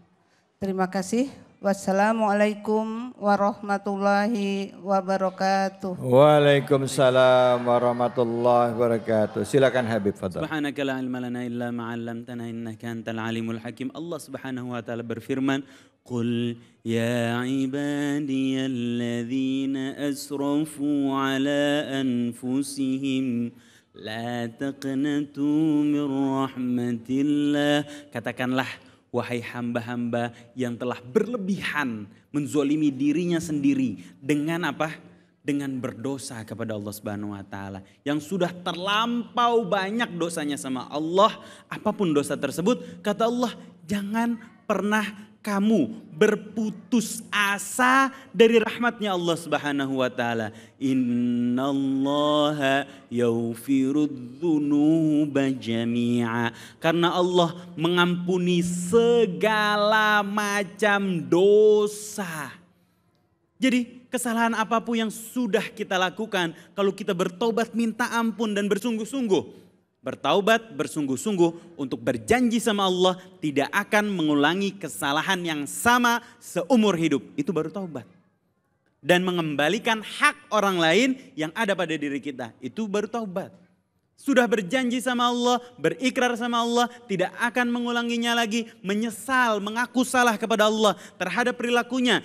Terima kasih. Wassalamualaikum warahmatullahi wabarakatuh. Waalaikumsalam warahmatullahi wabarakatuh. Silakan Habib, fadhal. Subhanaka la ilma lana illa ma 'allamtana innaka antal alimul hakim. Allah Subhanahu wa taala berfirman, "Qul ya ibadiyalladzina asrafu 'ala anfusihim la taqnatu min rahmatillah." Katakanlah, wahai hamba-hamba yang telah berlebihan menzolimi dirinya sendiri dengan apa? Dengan berdosa kepada Allah Subhanahu wa taala. Yang sudah terlampau banyak dosanya sama Allah, apapun dosa tersebut, kata Allah, jangan pernah kamu berputus asa dari rahmatnya Allah Subhanahu wa taala. Innallaha yaghfirudz dzunuba jami'a. Karena Allah mengampuni segala macam dosa. Jadi kesalahan apapun yang sudah kita lakukan, kalau kita bertobat minta ampun dan bersungguh-sungguh, bertaubat bersungguh-sungguh untuk berjanji sama Allah tidak akan mengulangi kesalahan yang sama seumur hidup. Itu baru taubat. Dan mengembalikan hak orang lain yang ada pada diri kita. Itu baru taubat. Sudah berjanji sama Allah, berikrar sama Allah, tidak akan mengulanginya lagi. Menyesal, mengaku salah kepada Allah terhadap perilakunya.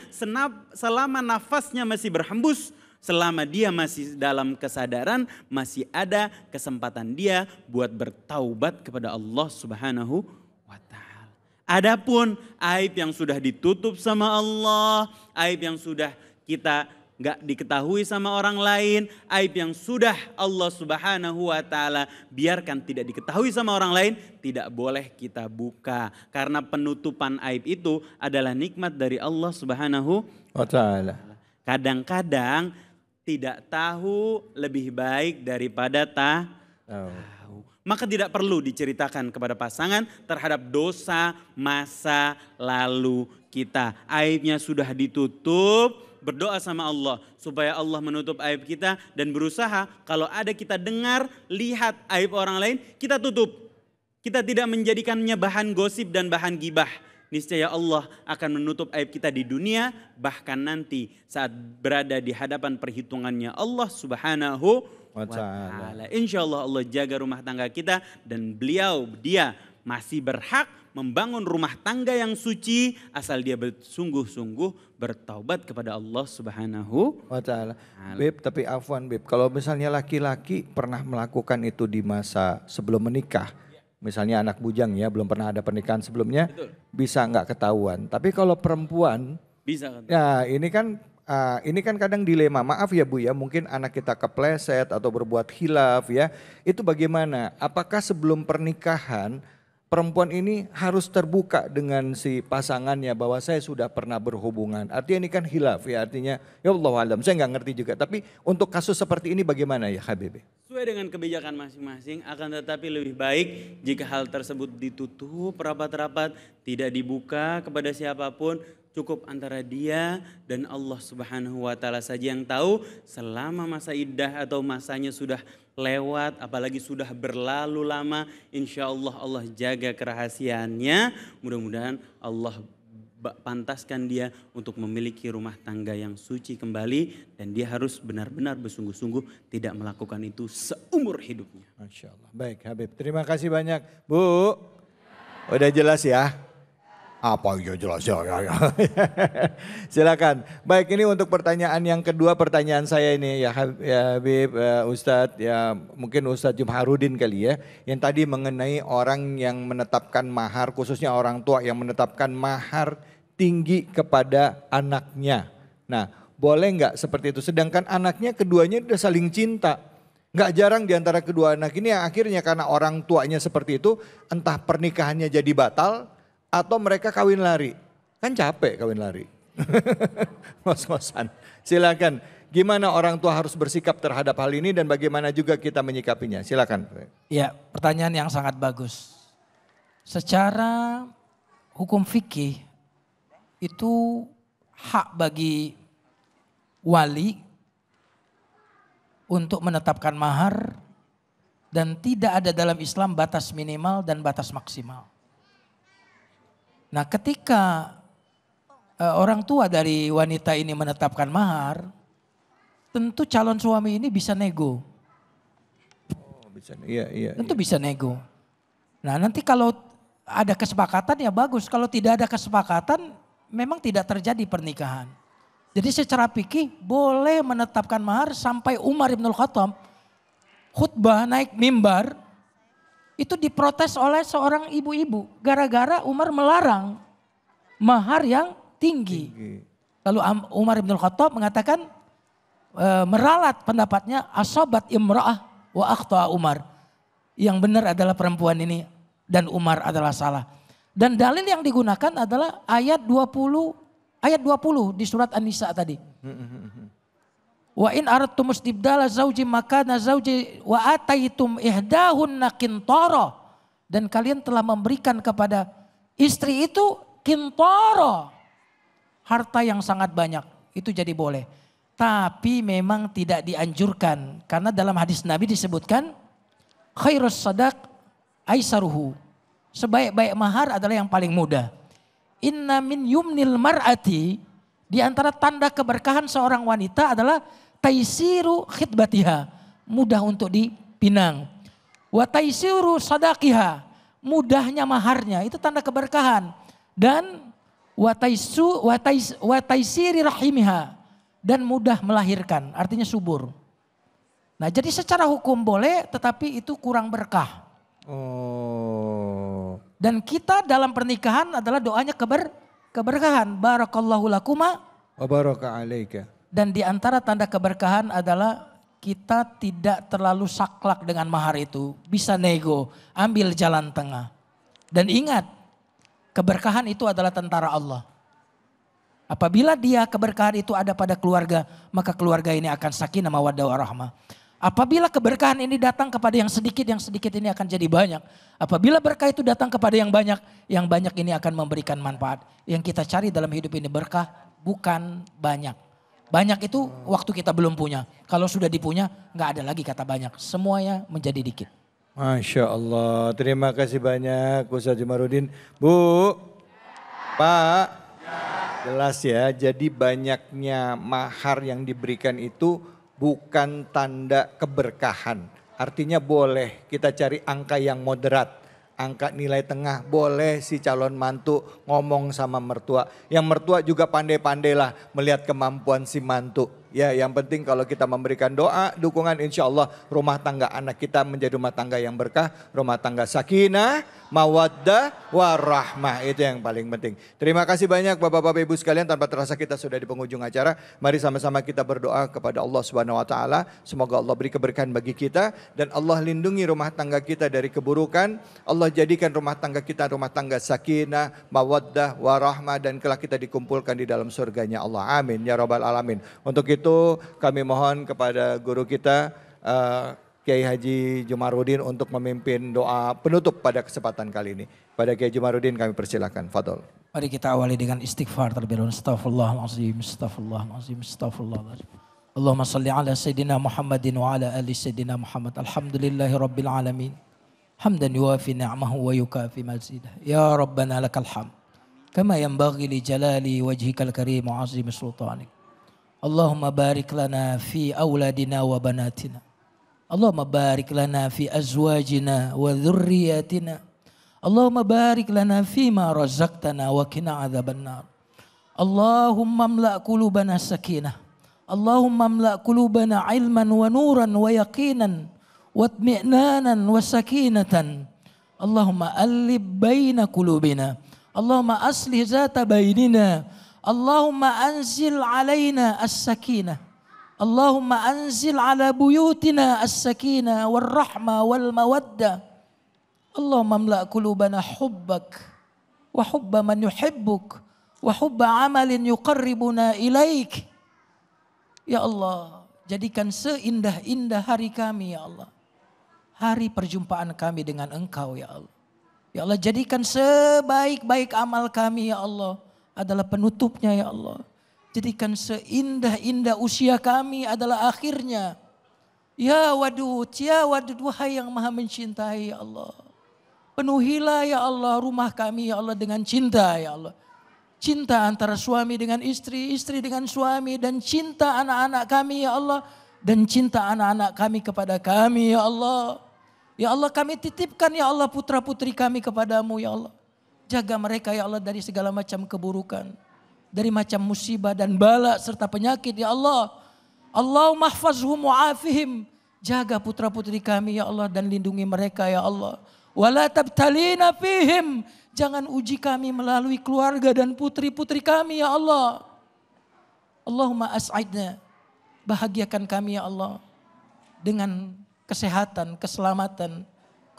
Selama nafasnya masih berhembus, selama dia masih dalam kesadaran, masih ada kesempatan dia buat bertaubat kepada Allah Subhanahu wa taala. Adapun aib yang sudah ditutup sama Allah, aib yang sudah kita nggak diketahui sama orang lain, aib yang sudah Allah Subhanahu wa taala biarkan tidak diketahui sama orang lain, tidak boleh kita buka. Karena penutupan aib itu adalah nikmat dari Allah Subhanahu wa taala. Kadang-kadang tidak tahu lebih baik daripada tahu. Maka tidak perlu diceritakan kepada pasangan terhadap dosa masa lalu kita. Aibnya sudah ditutup, berdoa sama Allah supaya Allah menutup aib kita dan berusaha kalau ada kita dengar, lihat aib orang lain, kita tutup. Kita tidak menjadikannya bahan gosip dan bahan gibah. Niscaya Allah akan menutup aib kita di dunia, bahkan nanti saat berada di hadapan perhitungannya Allah Subhanahu wa ta'ala. Insya Allah Allah jaga rumah tangga kita dan dia masih berhak membangun rumah tangga yang suci asal dia bersungguh-sungguh bertaubat kepada Allah Subhanahu wa ta'ala. Beb, tapi afwan Beb, kalau misalnya laki-laki pernah melakukan itu di masa sebelum menikah, misalnya anak bujang ya, belum pernah ada pernikahan sebelumnya, Betul. bisa nggak ketahuan. Tapi kalau perempuan, bisa kan? ya ini kan kadang dilema. Maaf ya Bu ya, mungkin anak kita kepleset atau berbuat khilaf ya. Itu bagaimana? Apakah sebelum pernikahan perempuan ini harus terbuka dengan si pasangannya bahwa saya sudah pernah berhubungan? Artinya ini kan khilaf ya, artinya ya Allah alam, saya nggak ngerti juga. Tapi untuk kasus seperti ini bagaimana ya Habibie? Sesuai dengan kebijakan masing-masing, akan tetapi lebih baik jika hal tersebut ditutup rapat-rapat, tidak dibuka kepada siapapun, cukup antara dia dan Allah Subhanahu wa taala saja yang tahu. Selama masa iddah atau masanya sudah lewat, apalagi sudah berlalu lama, insya Allah Allah jaga kerahasiaannya. Mudah-mudahan Allah pantaskan dia untuk memiliki rumah tangga yang suci kembali, dan dia harus benar-benar bersungguh-sungguh tidak melakukan itu seumur hidupnya. Masya Allah. Baik Habib, terima kasih banyak. Bu, udah jelas ya? Apa ya jelas ya. Silakan. Baik, ini untuk pertanyaan yang kedua, pertanyaan saya ini ya Habib, Ustadz, ya mungkin Ustadz Jumharudin kali ya. Yang tadi mengenai orang yang menetapkan mahar, khususnya orang tua yang menetapkan mahar tinggi kepada anaknya. Nah, boleh nggak seperti itu? Sedangkan anaknya keduanya udah saling cinta. Nggak jarang di antara kedua anak ini yang akhirnya karena orang tuanya seperti itu, entah pernikahannya jadi batal, atau mereka kawin lari. Kan capek kawin lari. Ngos-ngosan. Silakan. Gimana orang tua harus bersikap terhadap hal ini dan bagaimana juga kita menyikapinya? Silakan. Ya, pertanyaan yang sangat bagus. Secara hukum fikih itu hak bagi wali untuk menetapkan mahar, dan tidak ada dalam Islam batas minimal dan batas maksimal. Nah, ketika orang tua dari wanita ini menetapkan mahar, tentu calon suami ini bisa nego. Oh, bisa, iya. Tentu bisa nego. Nah, nanti kalau ada kesepakatan ya bagus, kalau tidak ada kesepakatan memang tidak terjadi pernikahan. Jadi secara fikih boleh menetapkan mahar sampai Umar Ibn Khattab khutbah naik mimbar. Itu diprotes oleh seorang ibu-ibu gara-gara Umar melarang mahar yang tinggi. Lalu Umar bin Khattab mengatakan meralat pendapatnya, asabat imra'ah wa akhta Umar. Yang benar adalah perempuan ini dan Umar adalah salah. Dan dalil yang digunakan adalah ayat 20 di surat An-Nisa tadi. Wa in aradtum istibdala zauji makana zauji wa ataitum ihdahunna qintara, dan kalian telah memberikan kepada istri itu qintara, harta yang sangat banyak, itu jadi boleh. Tapi memang tidak dianjurkan karena dalam hadis Nabi disebutkan khairus sadaq aisaruhu, sebaik-baik mahar adalah yang paling mudah. Inna min yumnil mar'ati, di antara tanda keberkahan seorang wanita adalah taisiru khidbatiha, mudah untuk dipinang. Wa taisiru sadaqiha, mudahnya maharnya, itu tanda keberkahan. Dan wa taisiri rahimiha, dan mudah melahirkan, artinya subur. Nah, jadi secara hukum boleh, tetapi itu kurang berkah. Oh. Dan kita dalam pernikahan adalah doanya keberkahan. Barakallahu lakuma wa baraka alaika. Dan di antara tanda keberkahan adalah kita tidak terlalu saklek dengan mahar itu. Bisa nego, ambil jalan tengah. Dan ingat, keberkahan itu adalah tentara Allah. Apabila dia keberkahan itu ada pada keluarga, maka keluarga ini akan sakinah mawaddah warahmah. Apabila keberkahan ini datang kepada yang sedikit ini akan jadi banyak. Apabila berkah itu datang kepada yang banyak ini akan memberikan manfaat. Yang kita cari dalam hidup ini berkah, bukan banyak. Banyak itu waktu kita belum punya. Kalau sudah dipunya, nggak ada lagi kata banyak. Semuanya menjadi dikit. Masya Allah, terima kasih banyak Ustaz Jumharudin. Bu, Pak, jelas ya, jadi banyaknya mahar yang diberikan itu bukan tanda keberkahan. Artinya boleh kita cari angka yang moderat. angka nilai tengah, boleh si calon mantu ngomong sama mertua. Yang mertua juga pandai-pandailah melihat kemampuan si mantu. Ya, yang penting kalau kita memberikan doa, dukungan, insya Allah rumah tangga anak kita menjadi rumah tangga yang berkah, rumah tangga sakinah, mawaddah, warahmah. Itu yang paling penting. Terima kasih banyak Bapak-Bapak Ibu sekalian, tanpa terasa kita sudah di penghujung acara. Mari sama-sama kita berdoa kepada Allah Subhanahu wa taala. Semoga Allah beri keberkahan bagi kita dan Allah lindungi rumah tangga kita dari keburukan. Allah jadikan rumah tangga kita rumah tangga sakinah, mawaddah, warahmah, dan kelak kita dikumpulkan di dalam surganya Allah. Amin ya rabbal alamin. Untuk itu kami mohon kepada guru kita Kiai Haji Jumaruddin untuk memimpin doa penutup pada kesempatan kali ini. Pada Kiai Jumaruddin kami persilakan. Fadol. Mari kita awali dengan istighfar terlebih dahulu. Astaghfirullahalazim, astaghfirullahalazim, astaghfirullahalazim. Allahumma salli ala Sayyidina Muhammadin wa ala ali Sayyidina Muhammad. Alhamdulillahi Rabbil Alamin. Hamdan yuwafi ni'mahu wa yukafi mazidah. Ya Rabbana lakal hamd. Kama yanbaghi li jalali wajhikal karim wa azim sultanik. Allahumma barik lana fi awladina wa banatina. Allahumma barik lana fi azwajina wa dhurriyatina. Allahumma barik lana fima razaqtana wa qina adzaban nar. Allahumma amla' qulubana sakinah. Allahumma amla' qulubana ilman wa nuran wa yaqinan wa itmi'nanan wa sakinatan. Allahumma allib baina qulubina. Allahumma aslih zata bainina. Allahumma anzil alaina as-sakinah. Allahumma anzil ala buyutina as-sakinah wal rahmah wal mawaddah. Allahumma amla' qulubana hubbak wa hubba man yuhibbuk wa hubba amalin yuqarribuna ilaik. Ya Allah, jadikan seindah-indah hari kami ya Allah. Hari perjumpaan kami dengan Engkau ya Allah. Ya Allah, jadikan sebaik-baik amal kami ya Allah adalah penutupnya ya Allah. Jadikan seindah-indah usia kami adalah akhirnya. Ya Wadud, wahai yang maha mencintai ya Allah. Penuhilah ya Allah rumah kami ya Allah dengan cinta ya Allah. Cinta antara suami dengan istri, istri dengan suami, dan cinta anak-anak kami ya Allah. Dan cinta anak-anak kami kepada kami ya Allah. Ya Allah, kami titipkan ya Allah putra-putri kami kepadamu ya Allah. Jaga mereka ya Allah dari segala macam keburukan. Dari macam musibah dan bala serta penyakit ya Allah. Allahumma hafazhum wa'afihim. Jaga putra-putri kami ya Allah dan lindungi mereka ya Allah. Wala tabtalina fihim. Jangan uji kami melalui keluarga dan putri-putri kami ya Allah. Allahumma as'idna. Bahagiakan kami ya Allah. Dengan kesehatan, keselamatan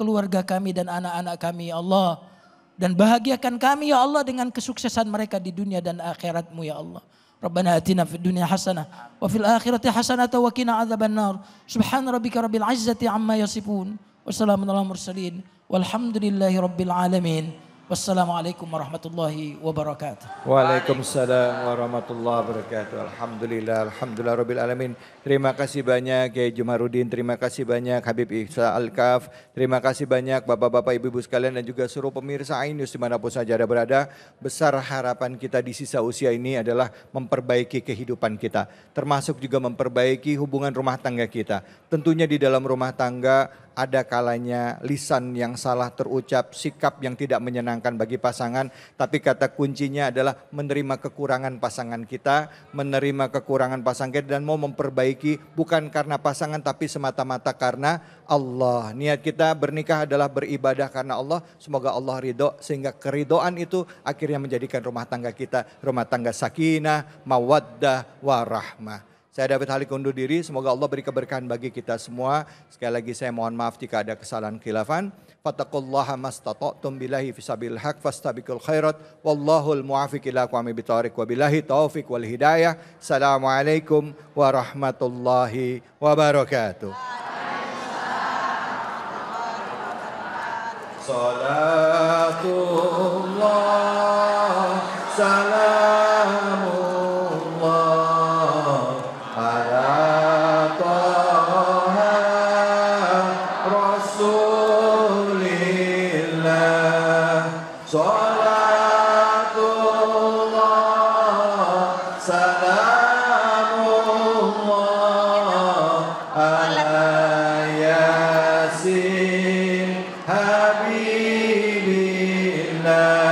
keluarga kami dan anak-anak kami ya Allah. Dan bahagiakan kami ya Allah dengan kesuksesan mereka di dunia dan akhirat-Mu ya Allah. Rabbana atina fid dunya hasanah wa fil akhirati hasanah wa qina adzabannar. Subhana rabbika rabbil izzati amma yasifun. Wassalamun alal mursalin. Walhamdulillahi rabbil alamin. Wassalamualaikum warahmatullahi wabarakatuh. Waalaikumsalam warahmatullahi wabarakatuh. Alhamdulillah rabbil alamin. Terima kasih banyak Kiai Jumaruddin, terima kasih banyak Habib Ihsan Al-Kaf, terima kasih banyak Bapak-bapak Ibu-ibu sekalian dan juga seluruh pemirsa Ainus dimanapun saja Anda berada. Besar harapan kita di sisa usia ini adalah memperbaiki kehidupan kita, termasuk juga memperbaiki hubungan rumah tangga kita. Tentunya di dalam rumah tangga ada kalanya lisan yang salah terucap, sikap yang tidak menyenangkan bagi pasangan. Tapi kata kuncinya adalah menerima kekurangan pasangan kita, menerima kekurangan pasangan kita dan mau memperbaiki bukan karena pasangan tapi semata-mata karena Allah. Niat kita bernikah adalah beribadah karena Allah. Semoga Allah ridho sehingga keridhaan itu akhirnya menjadikan rumah tangga kita rumah tangga sakinah, mawaddah, warahmah. Saya David Halik undur diri, semoga Allah beri keberkahan bagi kita semua. Sekali lagi saya mohon maaf jika ada kesalahan khilafan. Fattaqullaha mastata'tum billahi fisabil haq fastabiqul khairat. Wallahul muwafiq ila aqwamit thoriq wa billahi taufiq wal hidayah. Assalamualaikum warahmatullahi wabarakatuh. Salatullah salamullah Habib إلا